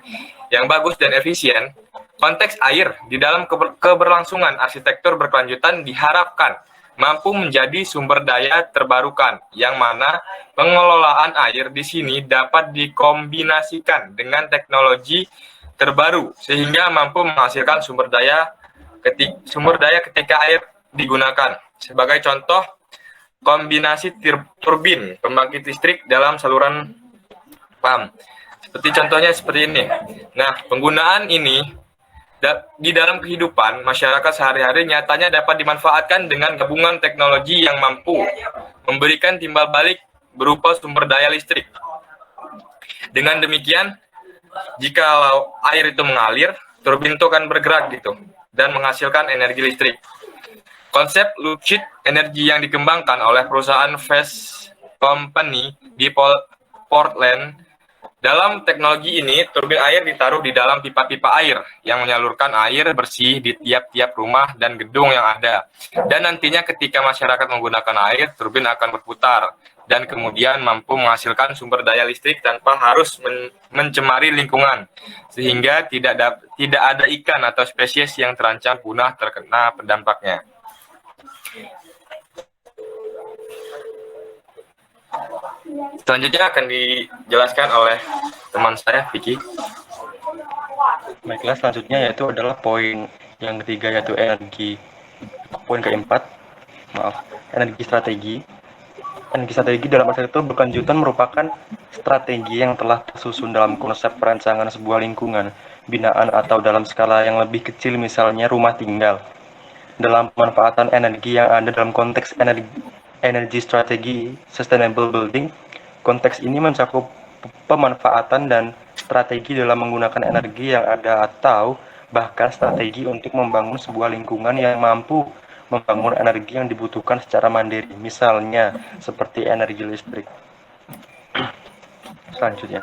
yang bagus dan efisien, konteks air di dalam keberlangsungan arsitektur berkelanjutan diharapkan mampu menjadi sumber daya terbarukan, yang mana pengelolaan air di sini dapat dikombinasikan dengan teknologi terbaru sehingga mampu menghasilkan sumber daya ketika air digunakan. Sebagai contoh, kombinasi turbin pembangkit listrik dalam saluran PAM. Seperti ini. Nah, penggunaan ini di dalam kehidupan masyarakat sehari-hari nyatanya dapat dimanfaatkan dengan gabungan teknologi yang mampu memberikan timbal balik berupa sumber daya listrik. Dengan demikian, jika air itu mengalir, turbin itu akan bergerak gitu dan menghasilkan energi listrik. Konsep lucid energi yang dikembangkan oleh perusahaan Fast Company di Portland. Dalam teknologi ini, turbin air ditaruh di dalam pipa-pipa air yang menyalurkan air bersih di tiap-tiap rumah dan gedung yang ada. Dan nantinya ketika masyarakat menggunakan air, turbin akan berputar dan kemudian mampu menghasilkan sumber daya listrik tanpa harus mencemari lingkungan, sehingga tidak ada ikan atau spesies yang terancam punah terkena dampaknya. Selanjutnya akan dijelaskan oleh teman saya, Vicky. Baiklah, selanjutnya yaitu adalah poin yang ketiga, yaitu energi. Poin keempat, energi strategi. Energi strategi dalam arsitektur berkelanjutan merupakan strategi yang telah tersusun dalam konsep perancangan sebuah lingkungan, binaan atau dalam skala yang lebih kecil, misalnya rumah tinggal. Dalam pemanfaatan energi yang ada dalam konteks energi strategi sustainable building, konteks ini mencakup pemanfaatan dan strategi dalam menggunakan energi yang ada atau bahkan strategi untuk membangun sebuah lingkungan yang mampu membangun energi yang dibutuhkan secara mandiri, misalnya seperti energi listrik. Selanjutnya,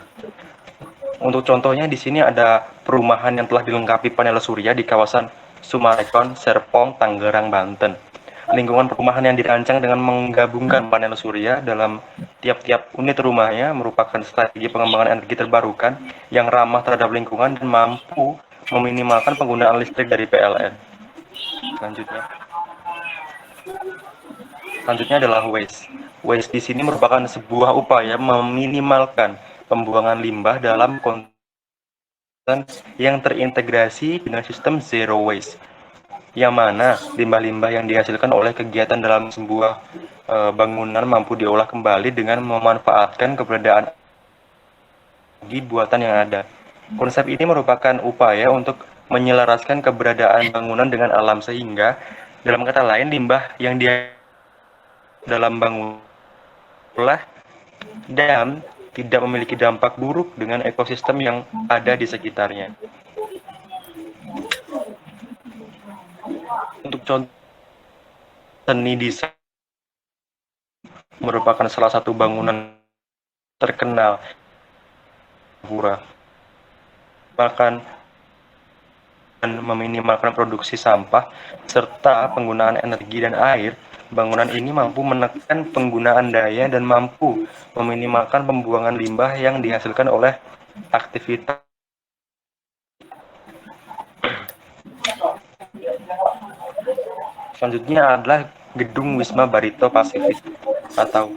untuk contohnya di sini ada perumahan yang telah dilengkapi panel surya di kawasan Sumarekon, Serpong, Tangerang, Banten. Lingkungan perumahan yang dirancang dengan menggabungkan panel surya dalam tiap-tiap unit rumahnya merupakan strategi pengembangan energi terbarukan yang ramah terhadap lingkungan dan mampu meminimalkan penggunaan listrik dari PLN. Selanjutnya adalah waste. Waste di sini merupakan sebuah upaya meminimalkan pembuangan limbah dalam konten yang terintegrasi dengan sistem zero waste, yang mana limbah-limbah yang dihasilkan oleh kegiatan dalam sebuah bangunan mampu diolah kembali dengan memanfaatkan keberadaan energi buatan yang ada. Konsep ini merupakan upaya untuk menyelaraskan keberadaan bangunan dengan alam, sehingga dalam kata lain limbah yang dia dalam bangunan dan tidak memiliki dampak buruk dengan ekosistem yang ada di sekitarnya. Untuk contoh, seni desain merupakan salah satu bangunan terkenal Pura. Bahkan dan meminimalkan produksi sampah serta penggunaan energi dan air, bangunan ini mampu menekan penggunaan daya dan mampu meminimalkan pembuangan limbah yang dihasilkan oleh aktivitas. Selanjutnya adalah Gedung Wisma Barito Pasifik atau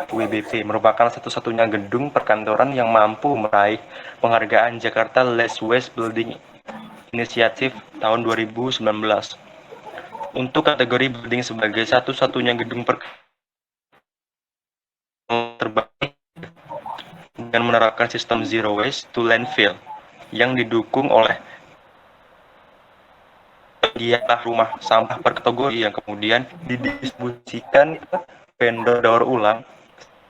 WBP, merupakan satu-satunya gedung perkantoran yang mampu meraih penghargaan Jakarta Less Waste Building Initiative tahun 2019 untuk kategori building sebagai satu-satunya gedung terbaik dengan menerapkan sistem zero waste to landfill yang didukung oleh pendidikan rumah sampah per kategori yang kemudian didistribusikan ke vendor daur ulang.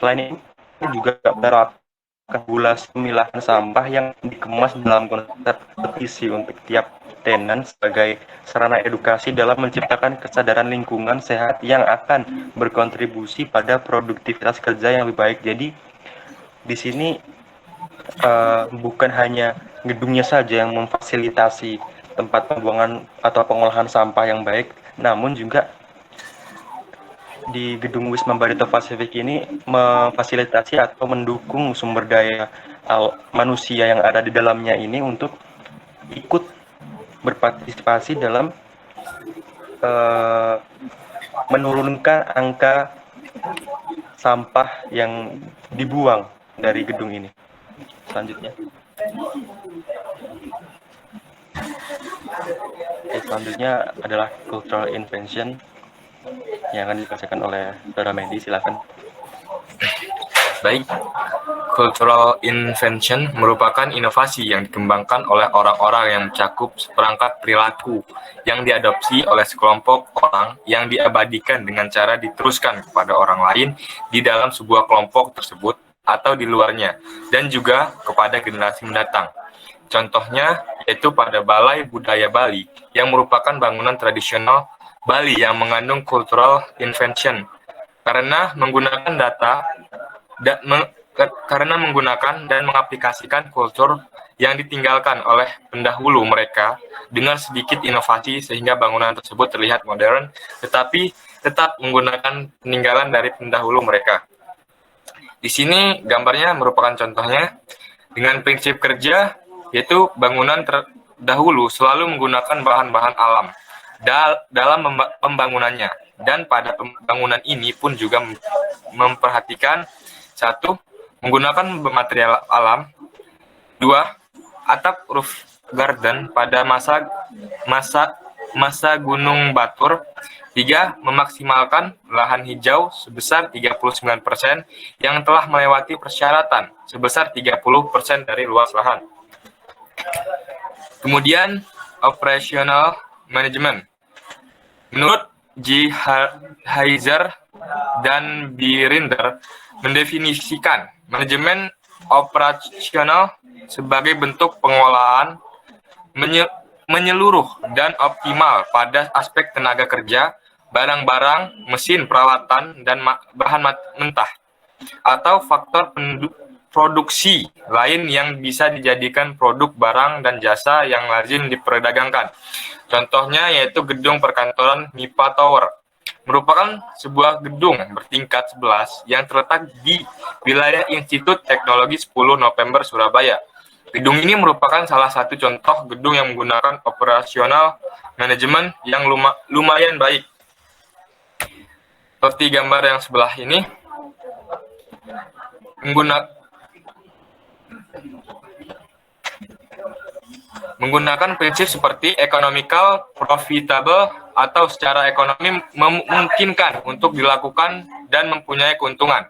Selain itu juga menerapkan regulasi pemilahan sampah yang dikemas dalam konsep petisi untuk tiap tenan sebagai sarana edukasi dalam menciptakan kesadaran lingkungan sehat yang akan berkontribusi pada produktivitas kerja yang lebih baik. Jadi di sini bukan hanya gedungnya saja yang memfasilitasi tempat pembuangan atau pengolahan sampah yang baik, namun juga di Gedung Wisma Barito Pasifik ini memfasilitasi atau mendukung sumber daya manusia yang ada di dalamnya ini untuk ikut berpartisipasi dalam menurunkan angka sampah yang dibuang dari gedung ini. Selanjutnya. Selanjutnya adalah cultural invention yang akan dibacakan oleh Saudara Medi, silakan. Baik, cultural invention merupakan inovasi yang dikembangkan oleh orang-orang yang mencakup seperangkat perilaku yang diadopsi oleh sekelompok orang yang diabadikan dengan cara diteruskan kepada orang lain di dalam sebuah kelompok tersebut atau di luarnya, dan juga kepada generasi mendatang. Contohnya yaitu pada Balai Budaya Bali yang merupakan bangunan tradisional Bali yang mengandung cultural invention karena menggunakan dan mengaplikasikan kultur yang ditinggalkan oleh pendahulu mereka dengan sedikit inovasi sehingga bangunan tersebut terlihat modern tetapi tetap menggunakan peninggalan dari pendahulu mereka. Di sini gambarnya merupakan contohnya dengan prinsip kerja yaitu bangunan terdahulu selalu menggunakan bahan-bahan alam dalam pembangunannya, dan pada pembangunan ini pun juga memperhatikan 1. Menggunakan material alam, 2. Atap roof garden pada masa Gunung Batur, 3. Memaksimalkan lahan hijau sebesar 39% yang telah melewati persyaratan sebesar 30% dari luas lahan. Kemudian operational management. Menurut G. Heiser dan Birinder mendefinisikan manajemen operasional sebagai bentuk pengolahan menyeluruh dan optimal pada aspek tenaga kerja, barang-barang, mesin, peralatan, dan bahan mentah, atau faktor produksi lain yang bisa dijadikan produk barang dan jasa yang lazim diperdagangkan. Contohnya yaitu gedung perkantoran MIPA Tower, merupakan sebuah gedung bertingkat 11 yang terletak di wilayah Institut Teknologi 10 November Surabaya. Gedung ini merupakan salah satu contoh gedung yang menggunakan operasional manajemen yang lumayan baik. Seperti gambar yang sebelah ini, menggunakan prinsip seperti economical, profitable, atau secara ekonomi memungkinkan untuk dilakukan dan mempunyai keuntungan.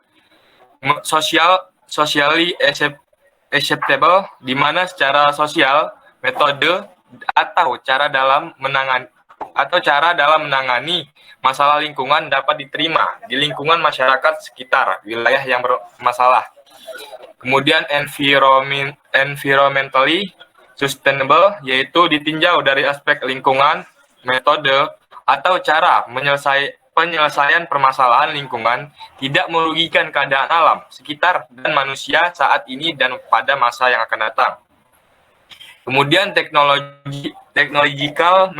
Socially acceptable, di mana secara sosial metode atau cara dalam menangani masalah lingkungan dapat diterima di lingkungan masyarakat sekitar wilayah yang bermasalah. Kemudian environmentally sustainable, yaitu ditinjau dari aspek lingkungan, metode, atau cara penyelesaian permasalahan lingkungan tidak merugikan keadaan alam sekitar dan manusia saat ini dan pada masa yang akan datang. Kemudian technological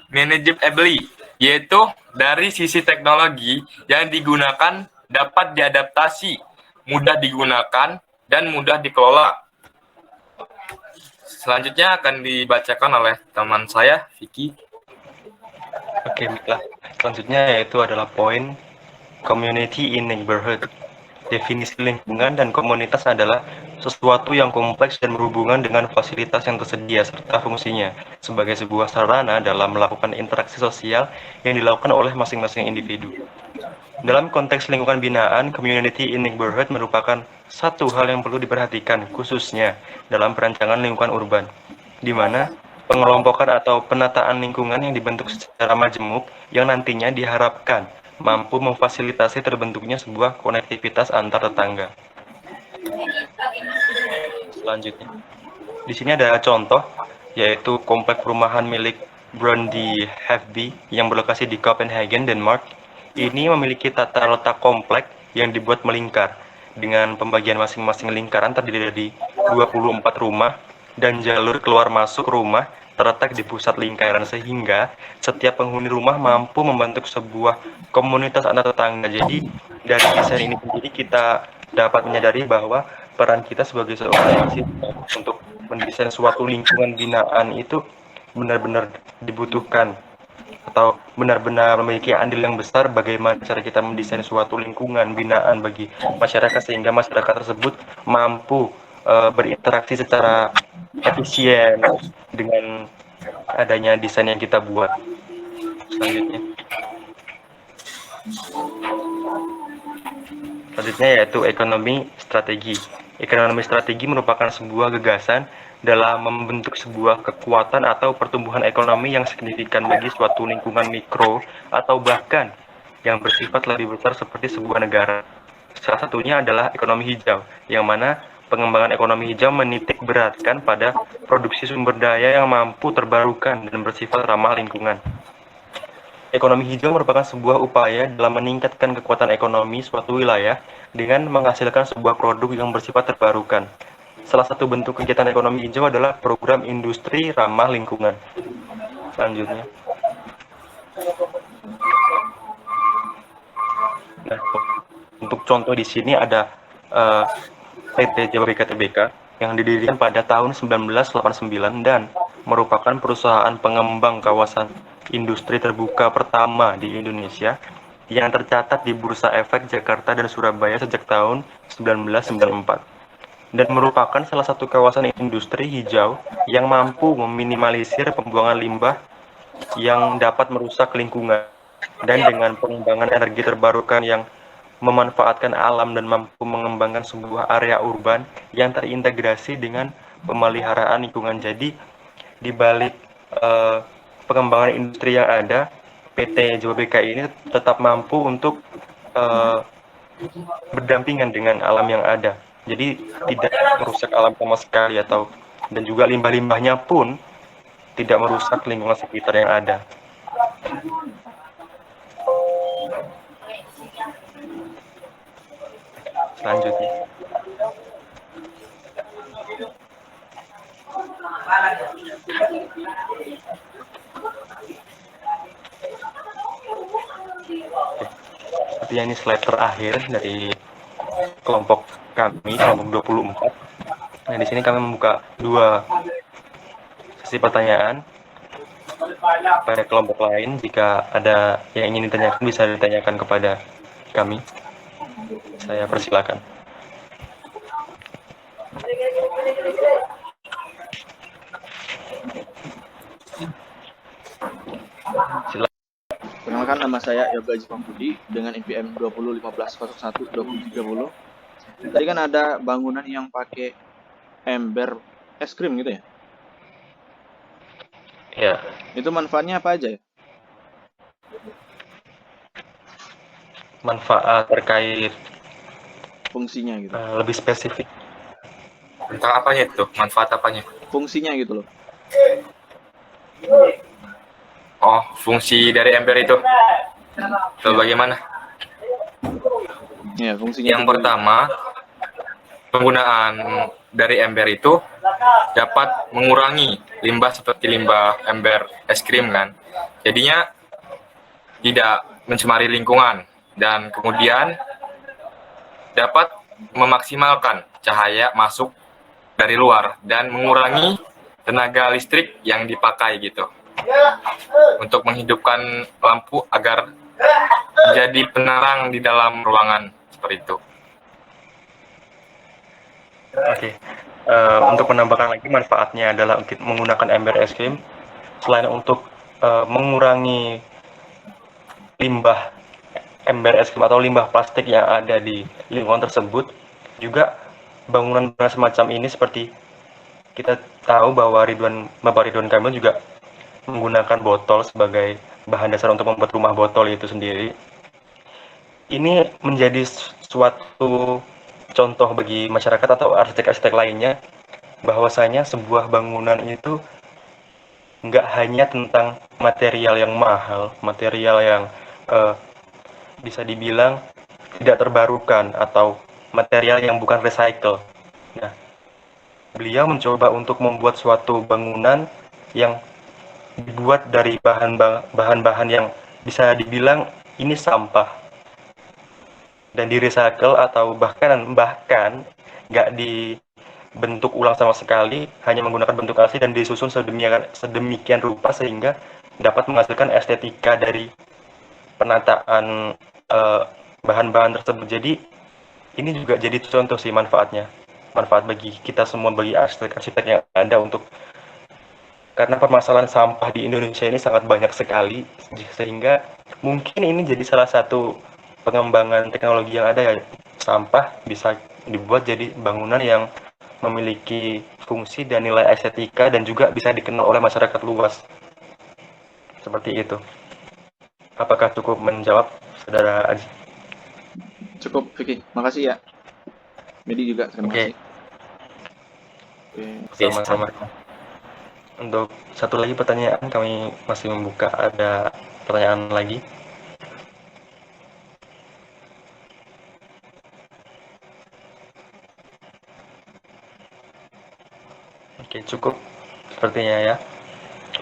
manageability, yaitu dari sisi teknologi yang digunakan dapat diadaptasi, mudah digunakan, dan mudah dikelola. Selanjutnya akan dibacakan oleh teman saya, Vicky. Oke, baiklah. Selanjutnya yaitu adalah poin community in neighborhood. Definisi lingkungan dan komunitas adalah sesuatu yang kompleks dan berhubungan dengan fasilitas yang tersedia serta fungsinya sebagai sebuah sarana dalam melakukan interaksi sosial yang dilakukan oleh masing-masing individu. Dalam konteks lingkungan binaan, community in neighborhood merupakan satu hal yang perlu diperhatikan khususnya dalam perancangan lingkungan urban, di mana pengelompokan atau penataan lingkungan yang dibentuk secara majemuk yang nantinya diharapkan mampu memfasilitasi terbentuknya sebuah konektivitas antar tetangga. Selanjutnya, di sini ada contoh, yaitu komplek perumahan milik Brøndby Havby yang berlokasi di Copenhagen, Denmark. Ini memiliki tata letak komplek yang dibuat melingkar, dengan pembagian masing-masing lingkaran terdiri dari 24 rumah dan jalur keluar masuk rumah terletak di pusat lingkaran sehingga setiap penghuni rumah mampu membentuk sebuah komunitas antar tetangga. Jadi dari desain ini sendiri kita dapat menyadari bahwa peran kita sebagai seorang mahasiswa untuk mendesain suatu lingkungan binaan itu benar-benar dibutuhkan atau benar-benar memiliki andil yang besar bagaimana cara kita mendesain suatu lingkungan binaan bagi masyarakat sehingga masyarakat tersebut mampu berinteraksi secara efisien dengan adanya desain yang kita buat. Selanjutnya yaitu ekonomi strategi. Ekonomi strategi merupakan sebuah gagasan dalam membentuk sebuah kekuatan atau pertumbuhan ekonomi yang signifikan bagi suatu lingkungan mikro atau bahkan yang bersifat lebih besar seperti sebuah negara. Salah satunya adalah ekonomi hijau, yang mana pengembangan ekonomi hijau menitik beratkan pada produksi sumber daya yang mampu terbarukan dan bersifat ramah lingkungan. Ekonomi hijau merupakan sebuah upaya dalam meningkatkan kekuatan ekonomi suatu wilayah dengan menghasilkan sebuah produk yang bersifat terbarukan. Salah satu bentuk kegiatan ekonomi hijau adalah program industri ramah lingkungan. Selanjutnya. Nah, untuk contoh di sini ada PT Jababeka Tbk yang didirikan pada tahun 1989 dan merupakan perusahaan pengembang kawasan industri terbuka pertama di Indonesia yang tercatat di Bursa Efek Jakarta dan Surabaya sejak tahun 1994 dan merupakan salah satu kawasan industri hijau yang mampu meminimalisir pembuangan limbah yang dapat merusak lingkungan dan dengan pengembangan energi terbarukan yang memanfaatkan alam dan mampu mengembangkan sebuah area urban yang terintegrasi dengan pemeliharaan lingkungan. Jadi di balik pengembangan industri yang ada, PT Jababeka ini tetap mampu untuk berdampingan dengan alam yang ada. Jadi tidak merusak alam sama sekali dan juga limbah-limbahnya pun tidak merusak lingkungan sekitar yang ada. Selanjutnya. Sepertinya ini slide terakhir dari kelompok kami, kelompok 24. Nah, di sini kami membuka 2 sesi pertanyaan pada kelompok lain. Jika ada yang ingin ditanyakan bisa ditanyakan kepada kami. Saya persilakan. Perkenalkan, nama saya Yoga Haji Pambudi dengan NPM 2015012030. Tadi kan ada bangunan yang pakai ember es krim gitu ya? Ya, Itu manfaatnya apa aja ya? manfaat terkait Fungsinya gitu. lebih spesifik. Tentang apanya itu? Manfaat apanya? Fungsinya gitu loh. Oh, fungsi dari ember itu. Atau bagaimana? Ya, fungsinya Yang itu pertama, penggunaan dari ember itu dapat mengurangi limbah seperti limbah ember es krim kan. Jadinya tidak mencemari lingkungan dan kemudian dapat memaksimalkan cahaya masuk dari luar dan mengurangi tenaga listrik yang dipakai gitu. Untuk menghidupkan lampu agar menjadi penerang di dalam ruangan seperti itu. Oke. Untuk menambahkan lagi manfaatnya adalah untuk menggunakan ember es krim selain untuk mengurangi limbah ember es krim atau limbah plastik yang ada di lingkungan tersebut, juga bangunan-bangunan semacam ini seperti kita tahu bahwa Bapak Ridwan Kamil juga menggunakan botol sebagai bahan dasar untuk membuat rumah botol itu sendiri. Ini menjadi suatu contoh bagi masyarakat atau arsitek-arsitek lainnya bahwasanya sebuah bangunan itu nggak hanya tentang material yang mahal, material yang bisa dibilang tidak terbarukan atau material yang bukan recycle. Nah, beliau mencoba untuk membuat suatu bangunan yang dibuat dari bahan-bahan yang bisa dibilang ini sampah dan di recycle atau bahkan nggak dibentuk ulang sama sekali, hanya menggunakan bentuk asli dan disusun sedemikian rupa sehingga dapat menghasilkan estetika dari penataan bahan-bahan tersebut. Jadi ini juga jadi contoh sih manfaat bagi kita semua, bagi arsitek-arsitek yang ada, untuk karena permasalahan sampah di Indonesia ini sangat banyak sekali, sehingga mungkin ini jadi salah satu pengembangan teknologi yang ada ya, sampah bisa dibuat jadi bangunan yang memiliki fungsi dan nilai estetika dan juga bisa dikenal oleh masyarakat luas. Seperti itu. Apakah cukup menjawab, Saudara Aji? cukup, Vicky. Makasih ya. Medi juga terima Oke. kasih. Oke. Sama-sama. Untuk satu lagi pertanyaan, kami masih membuka. Ada pertanyaan lagi? Oke, cukup sepertinya ya.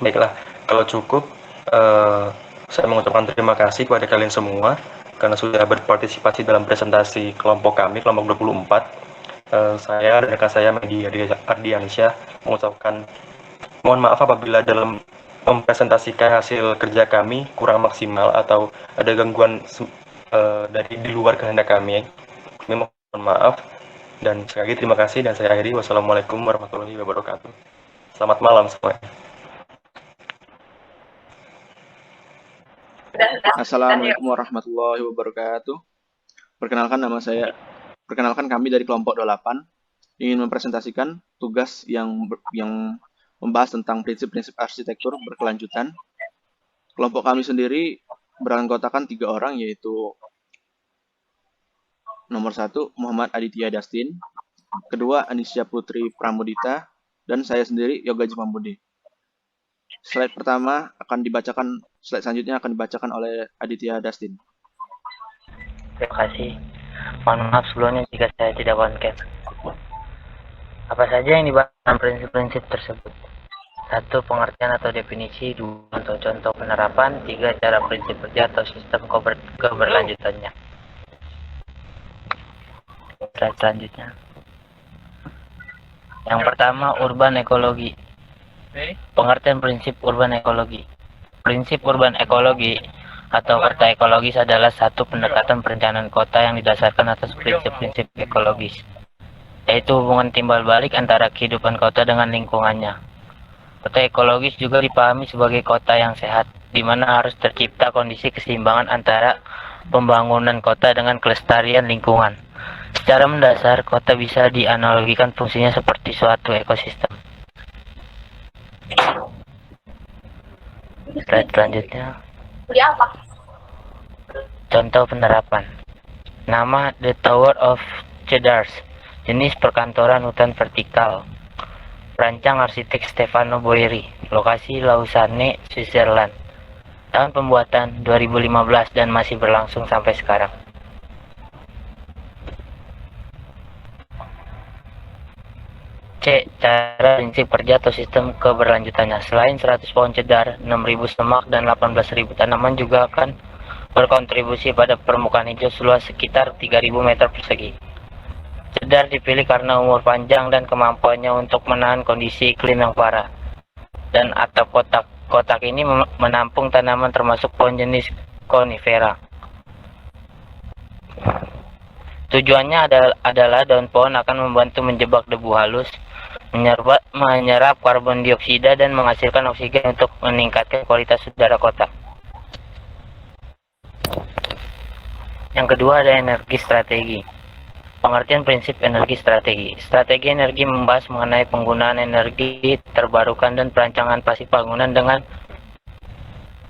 Baiklah, kalau cukup, saya mengucapkan terima kasih kepada kalian semua karena sudah berpartisipasi dalam presentasi kelompok kami, kelompok 24. Saya dan rekan saya Medi Ardiansyah mengucapkan mohon maaf apabila dalam mempresentasikan hasil kerja kami kurang maksimal atau ada gangguan dari di luar kehendak kami. Kami mohon maaf dan sekali lagi terima kasih dan saya akhiri. Wassalamualaikum warahmatullahi wabarakatuh. Selamat malam semuanya. Assalamualaikum warahmatullahi wabarakatuh. Perkenalkan kami dari kelompok 28 ingin mempresentasikan tugas yang membahas tentang prinsip-prinsip arsitektur berkelanjutan. Kelompok kami sendiri beranggotakan 3 orang, yaitu nomor 1 Muhammad Aditya Dastin, kedua Anisya Putri Pramudita, dan saya sendiri Yoga Jimambudi. Slide selanjutnya akan dibacakan oleh Aditya Dastin. Terima kasih. Mohon maaf sebelumnya jika saya tidak on cam. Apa saja yang dibahas dalam prinsip-prinsip tersebut? 1. Pengertian atau definisi. 2. Contoh-contoh penerapan. 3. Cara prinsip kerja atau sistem keberlanjutannya. Selanjutnya. Yang pertama, urban ekologi. Pengertian prinsip urban ekologi. Prinsip urban ekologi atau peta ekologis adalah satu pendekatan perencanaan kota yang didasarkan atas prinsip-prinsip ekologis, yaitu hubungan timbal balik antara kehidupan kota dengan lingkungannya. Kota ekologis juga dipahami sebagai kota yang sehat, di mana harus tercipta kondisi keseimbangan antara pembangunan kota dengan kelestarian lingkungan. Secara Secara mendasar, kota bisa dianalogikan fungsinya seperti suatu ekosistem. Slide selanjutnya. Contoh penerapan. Nama The Tower of Cedars. Jenis perkantoran hutan vertikal. Perancang arsitek Stefano Boeri. Lokasi Lausanne, Switzerland. Tahun pembuatan 2015 dan masih berlangsung sampai sekarang. C. Cara prinsip kerja atau sistem keberlanjutannya. Selain 100 pohon cedar, 6.000 semak, dan 18.000 tanaman juga akan berkontribusi pada permukaan hijau seluas sekitar 3.000 meter persegi. Cedar dipilih karena umur panjang dan kemampuannya untuk menahan kondisi iklim yang parah. Dan atap kotak ini menampung tanaman termasuk pohon jenis konifera. Tujuannya adalah daun pohon akan membantu menjebak debu halus, menyerap karbon dioksida, dan menghasilkan oksigen untuk meningkatkan kualitas udara kota. Yang kedua ada energi strategi. Pengertian prinsip energi strategi. Strategi energi membahas mengenai penggunaan energi terbarukan dan perancangan pasif bangunan dengan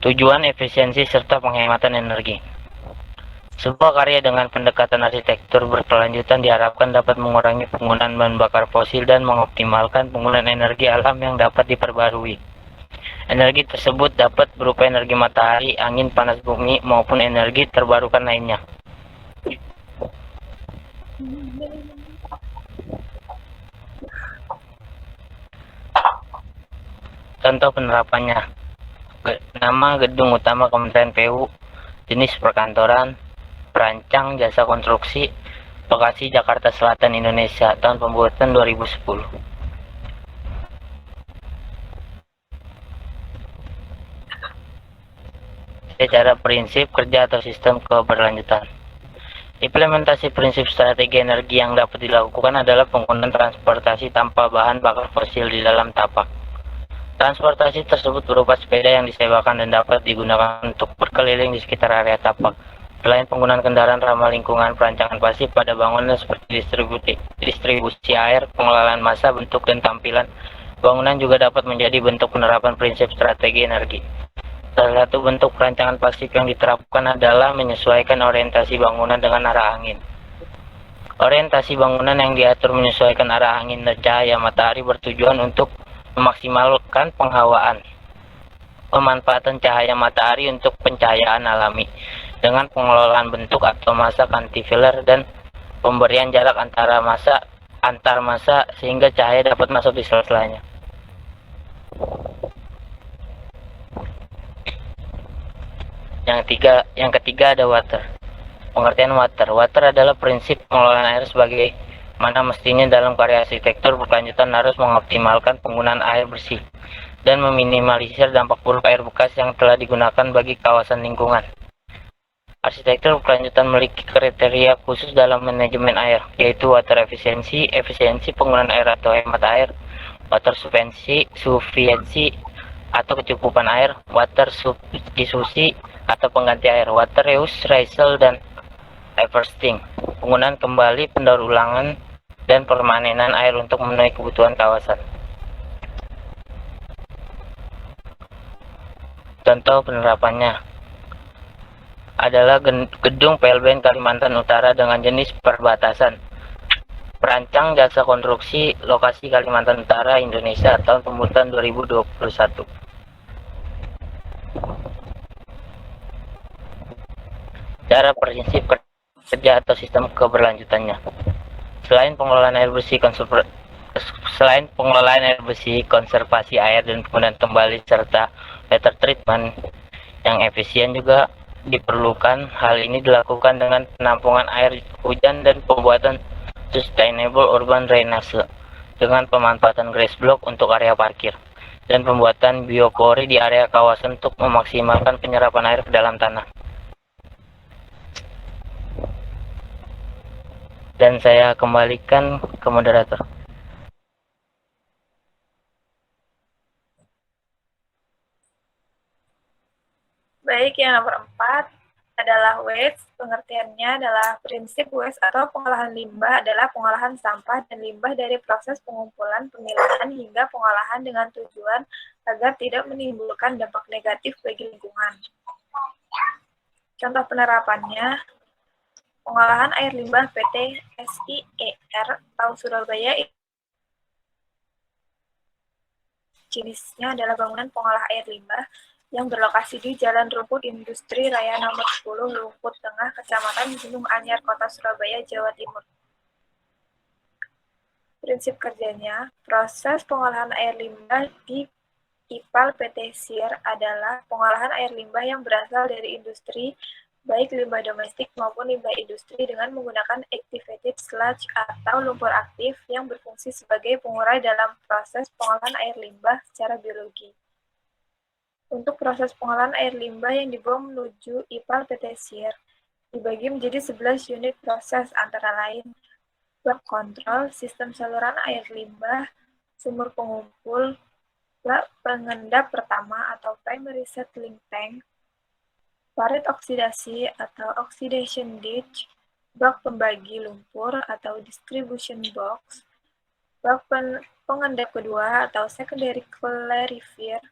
tujuan efisiensi serta penghematan energi. Sebuah karya dengan pendekatan arsitektur berkelanjutan diharapkan dapat mengurangi penggunaan bahan bakar fosil dan mengoptimalkan penggunaan energi alam yang dapat diperbarui. Energi tersebut dapat berupa energi matahari, angin panas bumi, maupun energi terbarukan lainnya. Contoh penerapannya. Nama gedung utama Kementerian PU, jenis perkantoran, perancang jasa konstruksi, lokasi Jakarta Selatan, Indonesia, tahun pembuatan 2010. Secara prinsip kerja atau sistem keberlanjutan. Implementasi prinsip strategi energi yang dapat dilakukan adalah penggunaan transportasi tanpa bahan bakar fosil di dalam tapak. Transportasi tersebut berupa sepeda yang disewakan dan dapat digunakan untuk berkeliling di sekitar area tapak. Selain penggunaan kendaraan ramah lingkungan, perancangan pasif pada bangunan seperti distribusi air, pengelolaan massa, bentuk, dan tampilan bangunan juga dapat menjadi bentuk penerapan prinsip strategi energi. Salah satu bentuk perancangan pasif yang diterapkan adalah menyesuaikan orientasi bangunan dengan arah angin. Orientasi bangunan yang diatur menyesuaikan arah angin dan cahaya matahari bertujuan untuk memaksimalkan penghawaan. Pemanfaatan cahaya matahari untuk pencahayaan alami dengan pengelolaan bentuk atau massa cantilever dan pemberian jarak antar massa sehingga cahaya dapat masuk di sela-selanya. Yang ketiga ada water. Pengertian water. Water adalah prinsip pengelolaan air sebagai mana mestinya dalam karya arsitektur berkelanjutan harus mengoptimalkan penggunaan air bersih dan meminimalisir dampak buruk air bekas yang telah digunakan bagi kawasan lingkungan. Arsitektur berkelanjutan memiliki kriteria khusus dalam manajemen air, yaitu water efisiensi, efisiensi penggunaan air atau hemat air, water sufficiency atau kecukupan air, water substitusi atau pengganti air, water reuse, recycle, dan harvesting, penggunaan kembali, pendaur ulangan, dan permanenan air untuk memenuhi kebutuhan kawasan. Contoh penerapannya adalah gedung PLBN Kalimantan Utara dengan jenis perbatasan. Perancang jasa konstruksi, lokasi Kalimantan Utara, Indonesia, tahun pembuatan 2021. Cara prinsip kerja atau sistem keberlanjutannya. Selain pengelolaan air bersih, konservasi air dan penggunaan kembali serta water treatment yang efisien juga diperlukan. Hal ini dilakukan dengan penampungan air hujan dan pembuatan sustainable urban drainase dengan pemanfaatan grass block untuk area parkir dan pembuatan biopori di area kawasan untuk memaksimalkan penyerapan air ke dalam tanah. Dan saya kembalikan ke moderator. Baik, yang nomor 4 adalah waste. Pengertiannya adalah prinsip waste atau pengolahan limbah adalah pengolahan sampah dan limbah dari proses pengumpulan, pemilahan, hingga pengolahan dengan tujuan agar tidak menimbulkan dampak negatif bagi lingkungan. Contoh penerapannya, pengolahan air limbah PT SIER atau Surabaya. Jenisnya adalah bangunan pengolah air limbah yang berlokasi di Jalan Rumput Industri Raya Nomor 10, Lumput Tengah, Kecamatan Gunung Anyar, Kota Surabaya, Jawa Timur. Prinsip kerjanya, proses pengolahan air limbah di IPAL PT SIER adalah pengolahan air limbah yang berasal dari industri, baik limbah domestik maupun limbah industri dengan menggunakan activated sludge atau lumpur aktif yang berfungsi sebagai pengurai dalam proses pengolahan air limbah secara biologi. Untuk proses pengolahan air limbah yang dibuang menuju IPAL PT SIER dibagi menjadi 11 unit proses antara lain bak kontrol, sistem saluran air limbah, sumur pengumpul, bak pengendap pertama atau primary settling tank, parit oksidasi atau oxidation ditch, bak pembagi lumpur atau distribution box, bak pengendap kedua atau secondary clarifier,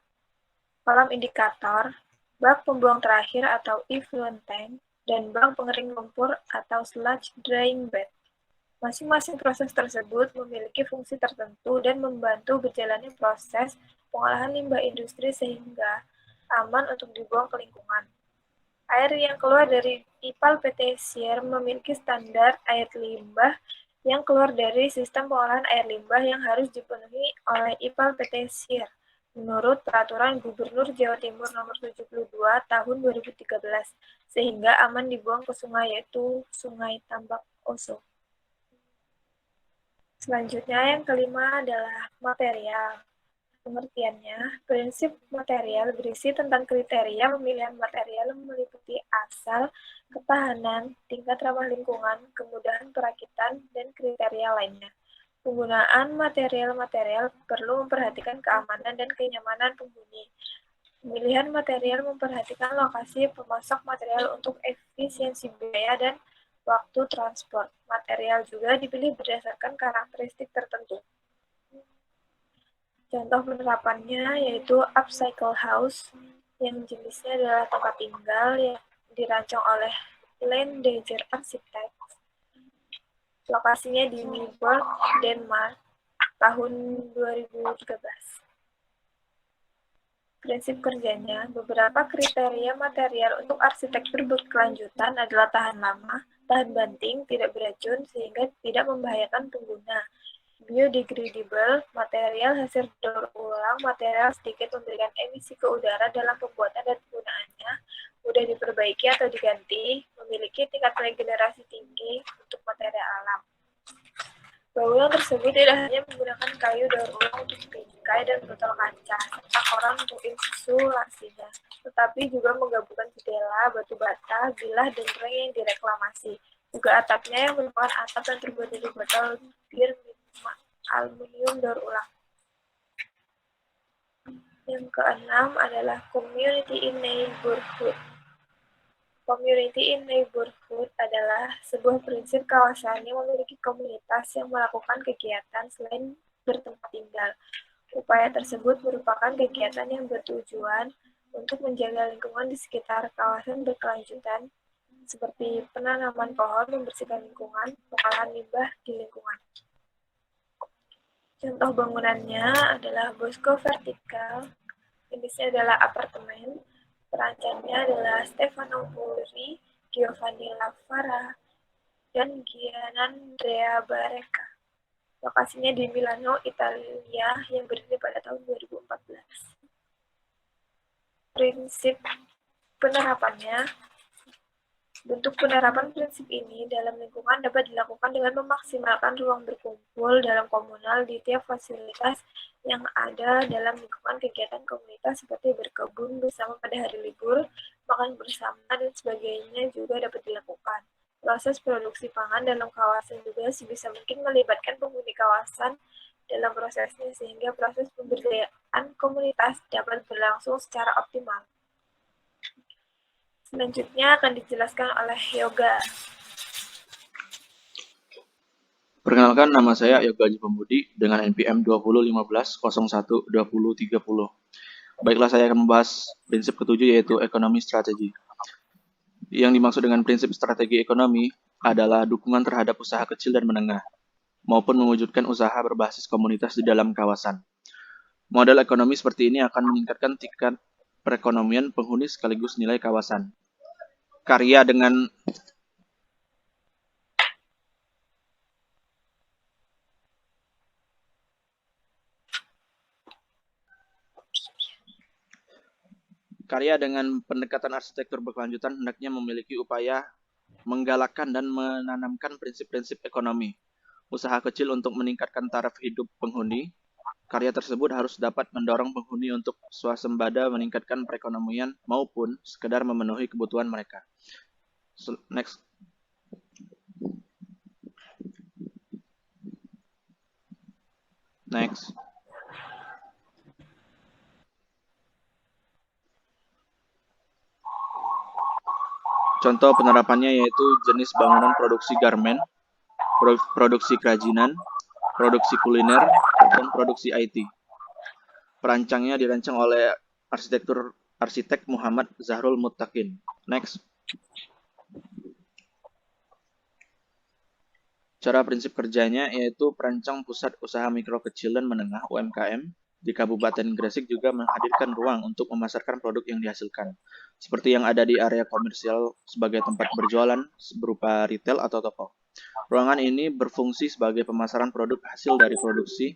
kolam indikator, bak pembuang terakhir atau effluent tank, dan bak pengering lumpur atau sludge drying bed. Masing-masing proses tersebut memiliki fungsi tertentu dan membantu berjalannya proses pengolahan limbah industri sehingga aman untuk dibuang ke lingkungan. Air yang keluar dari IPAL PT SIER memiliki standar air limbah yang keluar dari sistem pengolahan air limbah yang harus dipenuhi oleh IPAL PT SIER menurut Peraturan Gubernur Jawa Timur Nomor 72 Tahun 2013 sehingga aman dibuang ke sungai, yaitu Sungai Tambak Oso. Selanjutnya yang kelima adalah material. Pengertiannya, prinsip material berisi tentang kriteria pemilihan material meliputi asal, ketahanan, tingkat ramah lingkungan, kemudahan perakitan, dan kriteria lainnya. Penggunaan material-material perlu memperhatikan keamanan dan kenyamanan penghuni. Pemilihan material memperhatikan lokasi pemasok material untuk efisiensi biaya dan waktu transport. Material juga dipilih berdasarkan karakteristik tertentu. Contoh penerapannya yaitu upcycle house, yang jenisnya adalah tempat tinggal yang dirancang oleh Lendeger Architects. Lokasinya di Nyborg, Denmark, tahun 2013. Prinsip kerjanya, beberapa kriteria material untuk arsitektur berkelanjutan adalah tahan lama, tahan banting, tidak beracun, sehingga tidak membahayakan pengguna. Biodegradable, material hasil daur ulang, material sedikit memberikan emisi ke udara dalam pembuatan dan penggunaannya, mudah diperbaiki atau diganti, memiliki tingkat regenerasi tinggi untuk material alam. Bangunan tersebut tidak hanya menggunakan kayu daur ulang untuk bingkai dan botol kaca, serta koran untuk insulasinya, tetapi juga menggabungkan jendela, batu bata, bilah, dan reng yang direklamasi. Juga atapnya yang merupakan atap yang terbuat dari botol bir aluminium daur ulang. Yang keenam adalah community in neighborhood. Community in neighborhood adalah sebuah prinsip kawasan yang memiliki komunitas yang melakukan kegiatan selain bertempat tinggal. Upaya tersebut merupakan kegiatan yang bertujuan untuk menjaga lingkungan di sekitar kawasan berkelanjutan, seperti penanaman pohon, membersihkan lingkungan, pengolahan limbah di lingkungan. Contoh bangunannya adalah Bosco Vertical, jenisnya adalah apartemen, perancangnya adalah Stefano Puri, Giovanni Lavara, dan Gianandrea Barreca. Lokasinya di Milano, Italia, yang berdiri pada tahun 2014. Prinsip penerapannya, bentuk penerapan prinsip ini dalam lingkungan dapat dilakukan dengan memaksimalkan ruang berkumpul dalam komunal di tiap fasilitas yang ada dalam lingkungan kegiatan komunitas seperti berkebun bersama pada hari libur, makan bersama, dan sebagainya juga dapat dilakukan. Proses produksi pangan dalam kawasan juga sebisa mungkin melibatkan penghuni kawasan dalam prosesnya sehingga proses pemberdayaan komunitas dapat berlangsung secara optimal. Selanjutnya akan dijelaskan oleh Yoga. Perkenalkan, nama saya Yoga Haji Pembudi dengan NPM 2015012030. Baiklah, saya akan membahas prinsip ketujuh, yaitu ekonomi strategi. Yang dimaksud dengan prinsip strategi ekonomi adalah dukungan terhadap usaha kecil dan menengah, maupun mewujudkan usaha berbasis komunitas di dalam kawasan. Model ekonomi seperti ini akan meningkatkan tingkat perekonomian penghuni sekaligus nilai kawasan. Karya dengan pendekatan arsitektur berkelanjutan hendaknya memiliki upaya menggalakkan dan menanamkan prinsip-prinsip ekonomi. Usaha kecil untuk meningkatkan taraf hidup penghuni. Karya tersebut harus dapat mendorong penghuni untuk swasembada meningkatkan perekonomian maupun sekedar memenuhi kebutuhan mereka. Next. Contoh penerapannya yaitu jenis bangunan produksi garmen, produksi kerajinan, produksi kuliner, dan produksi IT. Perancangnya dirancang oleh arsitek Muhammad Zahrul Muttaqin. Next. Cara prinsip kerjanya yaitu perancang pusat usaha mikro kecil dan menengah UMKM di Kabupaten Gresik juga menghadirkan ruang untuk memasarkan produk yang dihasilkan, seperti yang ada di area komersial sebagai tempat berjualan berupa retail atau toko. Ruangan ini berfungsi sebagai pemasaran produk hasil dari produksi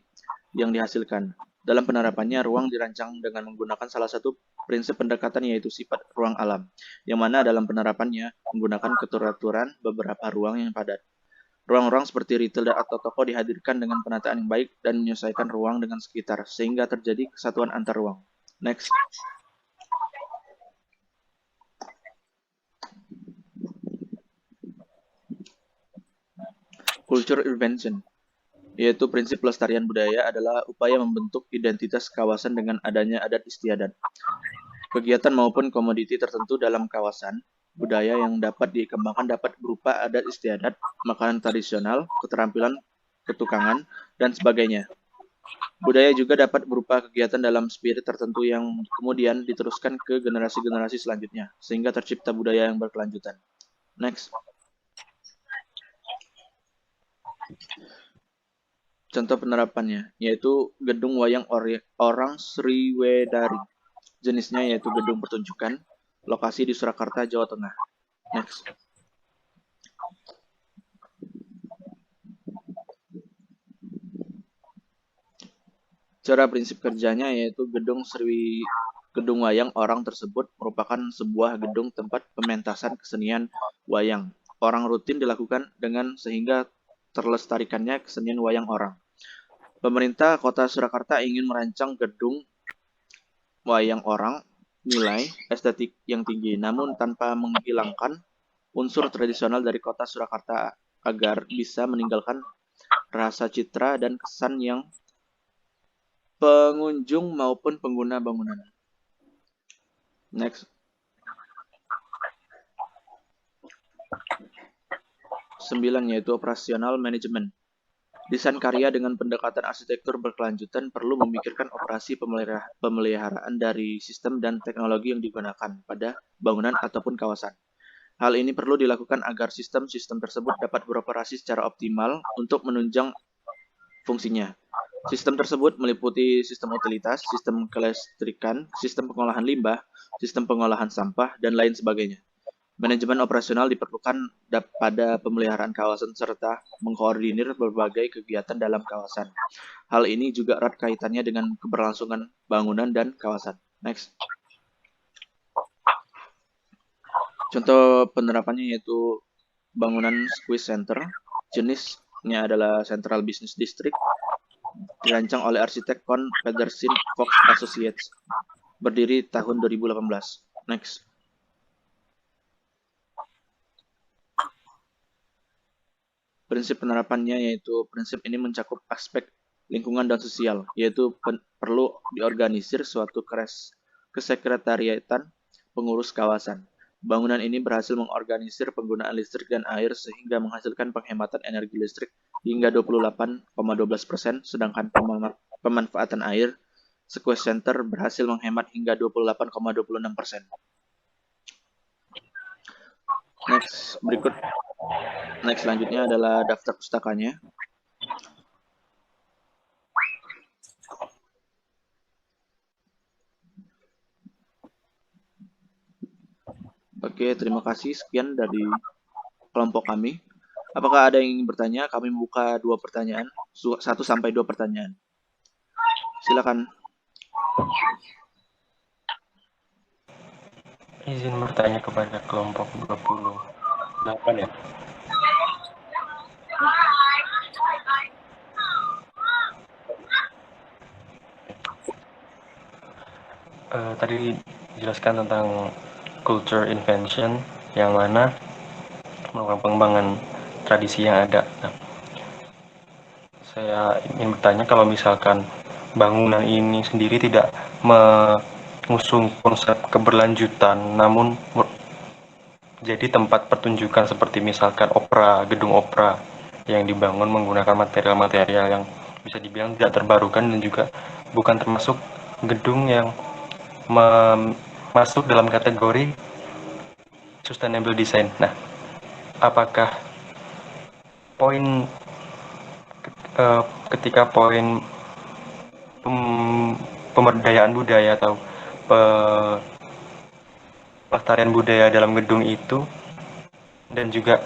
yang dihasilkan. Dalam penerapannya, ruang dirancang dengan menggunakan salah satu prinsip pendekatan yaitu sifat ruang alam, yang mana dalam penerapannya menggunakan keteraturan beberapa ruang yang padat. Ruang-ruang seperti retail atau toko dihadirkan dengan penataan yang baik dan menyesuaikan ruang dengan sekitar, sehingga terjadi kesatuan antar ruang. Next. Culture intervention, yaitu prinsip pelestarian budaya adalah upaya membentuk identitas kawasan dengan adanya adat istiadat, kegiatan maupun komoditi tertentu dalam kawasan. Budaya yang dapat dikembangkan dapat berupa adat istiadat, makanan tradisional, keterampilan ketukangan, dan sebagainya. Budaya juga dapat berupa kegiatan dalam spirit tertentu yang kemudian diteruskan ke generasi-generasi selanjutnya, sehingga tercipta budaya yang berkelanjutan. Next. Contoh penerapannya, yaitu gedung wayang orang Sriwedari. Jenisnya yaitu gedung pertunjukan, lokasi di Surakarta, Jawa Tengah. Next. Cara prinsip kerjanya yaitu gedung wayang orang tersebut merupakan sebuah gedung tempat pementasan kesenian wayang. Orang rutin dilakukan dengan sehingga terlestarikannya kesenian wayang orang. Pemerintah Kota Surakarta ingin merancang gedung wayang orang nilai estetik yang tinggi, namun tanpa menghilangkan unsur tradisional dari Kota Surakarta agar bisa meninggalkan rasa citra dan kesan yang pengunjung maupun pengguna bangunan. Next. 9, yaitu operasional manajemen. Desain karya dengan pendekatan arsitektur berkelanjutan perlu memikirkan operasi pemeliharaan dari sistem dan teknologi yang digunakan pada bangunan ataupun kawasan. Hal ini perlu dilakukan agar sistem-sistem tersebut dapat beroperasi secara optimal untuk menunjang fungsinya. Sistem tersebut meliputi sistem utilitas, sistem kelistrikan, sistem pengolahan limbah, sistem pengolahan sampah, dan lain sebagainya. Manajemen operasional diperlukan pada pemeliharaan kawasan serta mengkoordinir berbagai kegiatan dalam kawasan. Hal ini juga erat kaitannya dengan keberlangsungan bangunan dan kawasan. Next. Contoh penerapannya yaitu bangunan squeeze center. Jenisnya adalah Central Business District. Dirancang oleh arsitek Kohn Pedersen Fox Associates. Berdiri tahun 2018. Next. Prinsip penerapannya yaitu prinsip ini mencakup aspek lingkungan dan sosial, yaitu perlu diorganisir suatu kesekretariatan pengurus kawasan. Bangunan ini berhasil mengorganisir penggunaan listrik dan air sehingga menghasilkan penghematan energi listrik hingga 28,12%, sedangkan pemanfaatan air Sequest Center berhasil menghemat hingga 28,26%. Next selanjutnya adalah daftar pustakanya. Oke, terima kasih. Sekian dari kelompok kami. Apakah ada yang ingin bertanya? Kami membuka 2 pertanyaan, 1 sampai 2 pertanyaan. Silakan. Izin bertanya kepada kelompok 28 ya. Tadi dijelaskan tentang culture invention yang mana melakukan pengembangan tradisi yang ada. Nah, saya ingin bertanya kalau misalkan bangunan ini sendiri tidak mengusung konsep keberlanjutan, namun jadi tempat pertunjukan seperti misalkan opera, gedung opera yang dibangun menggunakan material-material yang bisa dibilang tidak terbarukan dan juga bukan termasuk gedung yang masuk dalam kategori sustainable design. Nah, apakah poin ketika poin pemberdayaan budaya atau pelestarian budaya dalam gedung itu dan juga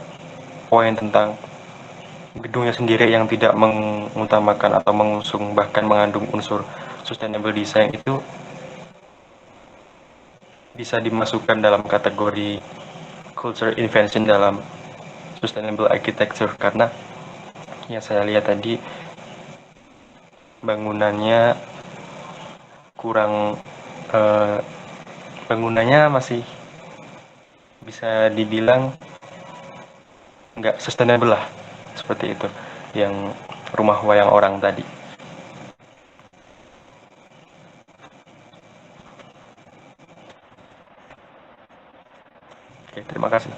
poin tentang gedungnya sendiri yang tidak mengutamakan atau mengusung bahkan mengandung unsur sustainable design itu bisa dimasukkan dalam kategori culture invention dalam sustainable architecture, karena yang saya lihat tadi bangunannya kurang bangunannya masih bisa dibilang nggak sustainable lah, seperti itu yang rumah wayang orang tadi. Oke, terima kasih.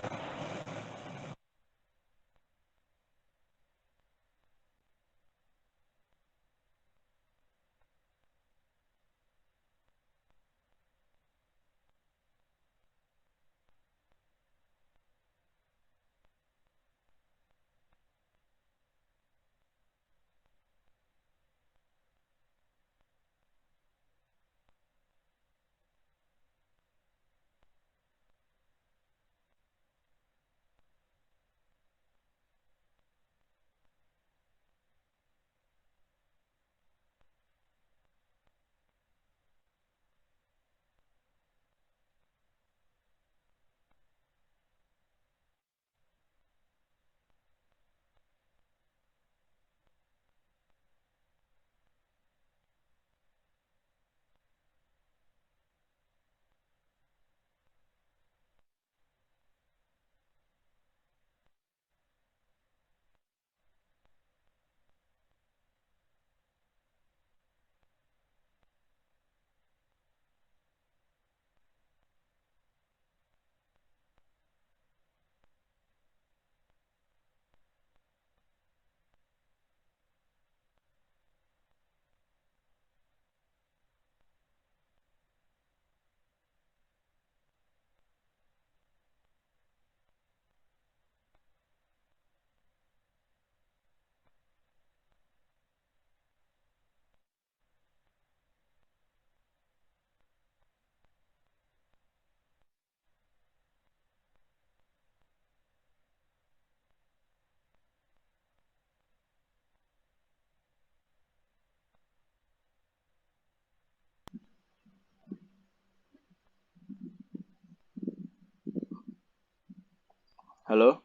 Halo?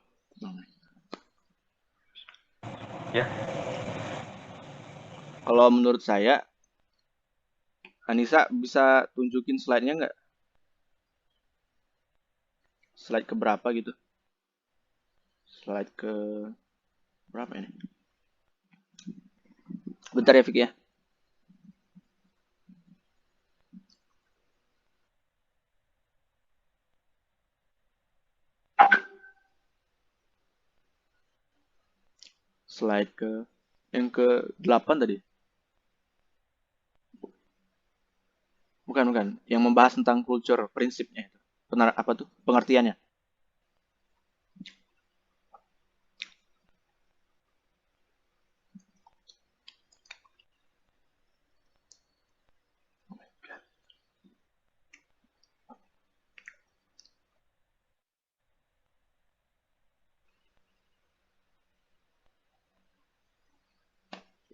Ya. Kalau menurut saya, Anissa bisa tunjukin slide-nya nggak? Slide ke berapa gitu? Slide ke berapa ini? Bentar ya, Vicky ya. slide ke yang ke-8 tadi. Bukan. Yang membahas tentang culture, prinsipnya itu. Apa tuh? Pengertiannya.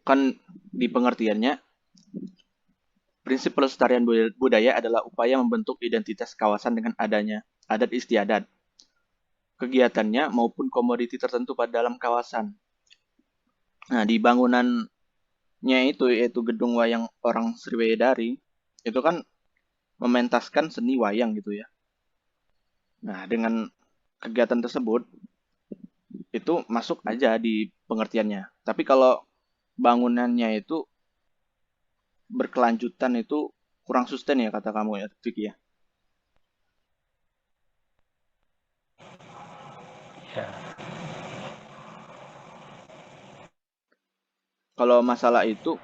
Kan di pengertiannya, prinsip pelestarian budaya adalah upaya membentuk identitas kawasan dengan adanya adat istiadat, kegiatannya maupun komoditi tertentu pada dalam kawasan. Nah, di bangunannya itu, yaitu Gedung Wayang Orang Sriwedari, itu kan mementaskan seni wayang gitu ya. Nah, dengan kegiatan tersebut, itu masuk aja di pengertiannya. Tapi kalau bangunannya itu berkelanjutan itu kurang sustain ya kata kamu ya, Vicky ya. Ya. Kalau masalah itu,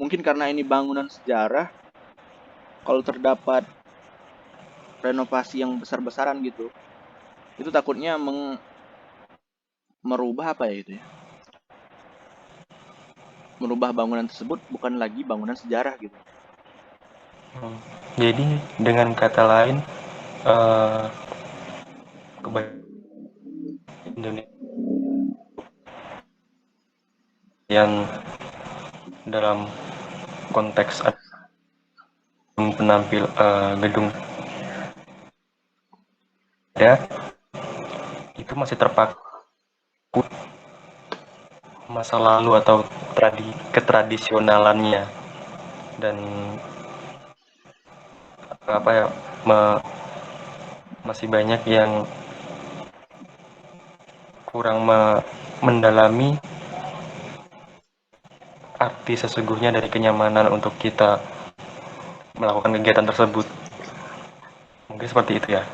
mungkin karena ini bangunan sejarah, kalau terdapat renovasi yang besar-besaran gitu, itu takutnya merubah apa ya itu ya? Merubah bangunan tersebut bukan lagi bangunan sejarah gitu. Jadi dengan kata lain, kebaikan Indonesia yang dalam konteks penampil gedung ya itu masih terpaku masa lalu atau ketradisionalannya, dan apa ya masih banyak yang kurang mendalami arti sesungguhnya dari kenyamanan untuk kita melakukan kegiatan tersebut. Mungkin seperti itu ya.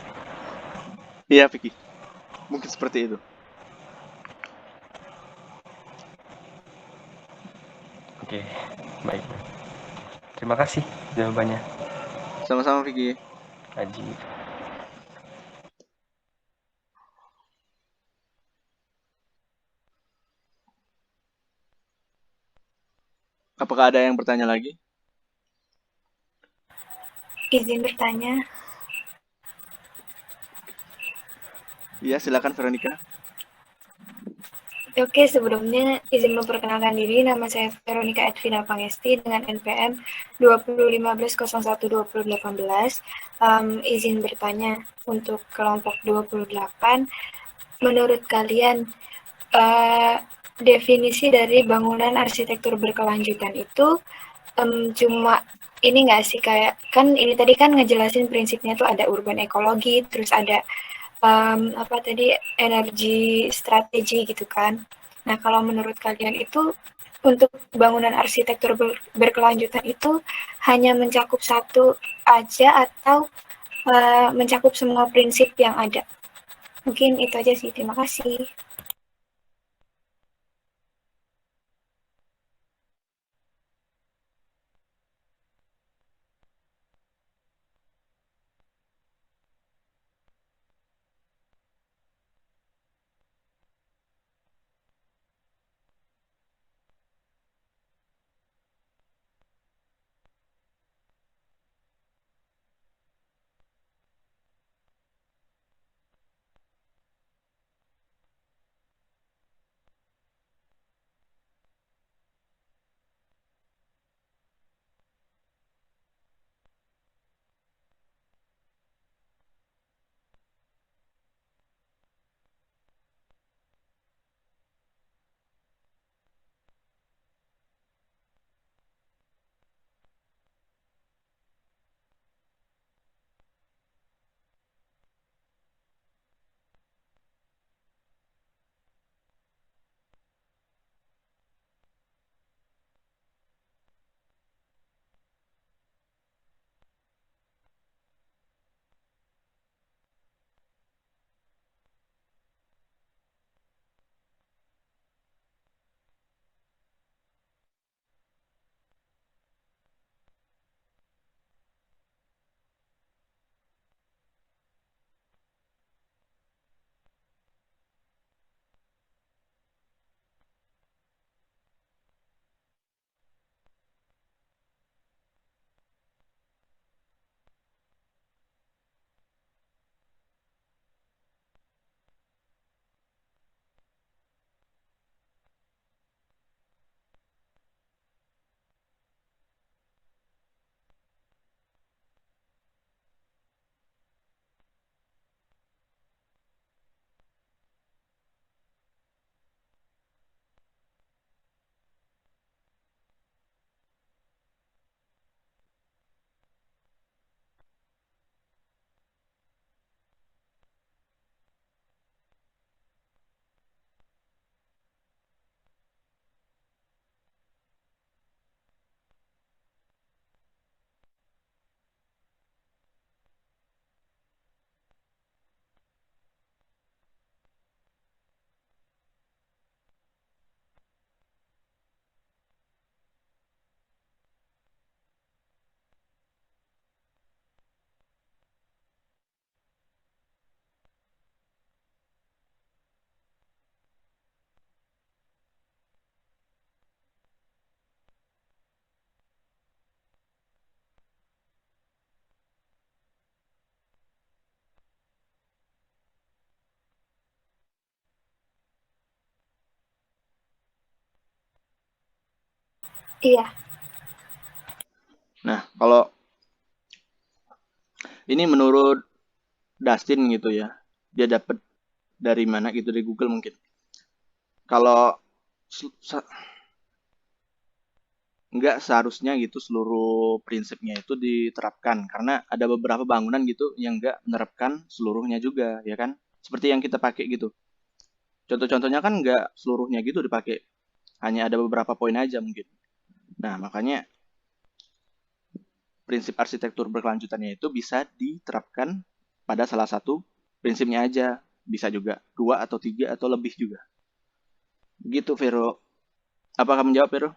Iya, Vicky. Mungkin seperti itu. Oke, baik. Terima kasih jawabannya, Sama-sama, Vicky. Aji. Apakah ada yang bertanya lagi? Izin bertanya. Iya, silakan Veronica. Oke, sebelumnya izin memperkenalkan diri, nama saya Veronica Edvina Pangesti dengan NPM 2015012018. Izin bertanya untuk kelompok 28, menurut kalian definisi dari bangunan arsitektur berkelanjutan itu cuma ini nggak sih, kayak kan ini tadi kan ngejelasin prinsipnya tuh ada urban ekologi, terus ada apa tadi, energi strategi gitu kan. Nah, kalau menurut kalian itu untuk bangunan arsitektur berkelanjutan itu hanya mencakup satu aja atau mencakup semua prinsip yang ada? Mungkin itu aja sih. Terima kasih. Iya. Nah, kalau ini menurut Dustin gitu ya, dia dapat dari mana gitu, dari Google mungkin. Kalau nggak seharusnya gitu seluruh prinsipnya itu diterapkan, karena ada beberapa bangunan gitu yang nggak menerapkan seluruhnya juga, ya kan? Seperti yang kita pakai gitu. Contoh-contohnya kan nggak seluruhnya gitu dipakai, hanya ada beberapa poin aja mungkin. Nah, makanya prinsip arsitektur berkelanjutannya itu bisa diterapkan pada salah satu prinsipnya aja. Bisa juga 2 atau 3 atau lebih juga. Gitu, Vero. Apa kamu jawab, Vero?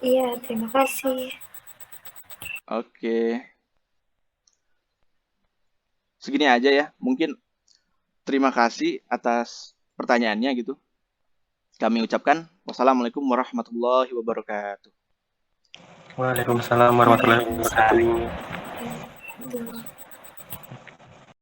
Iya, terima kasih. Oke. Segini aja ya. Mungkin terima kasih atas pertanyaannya gitu. Kami ucapkan wassalamualaikum warahmatullahi wabarakatuh. Waalaikumsalam warahmatullahi wabarakatuh. Aduh.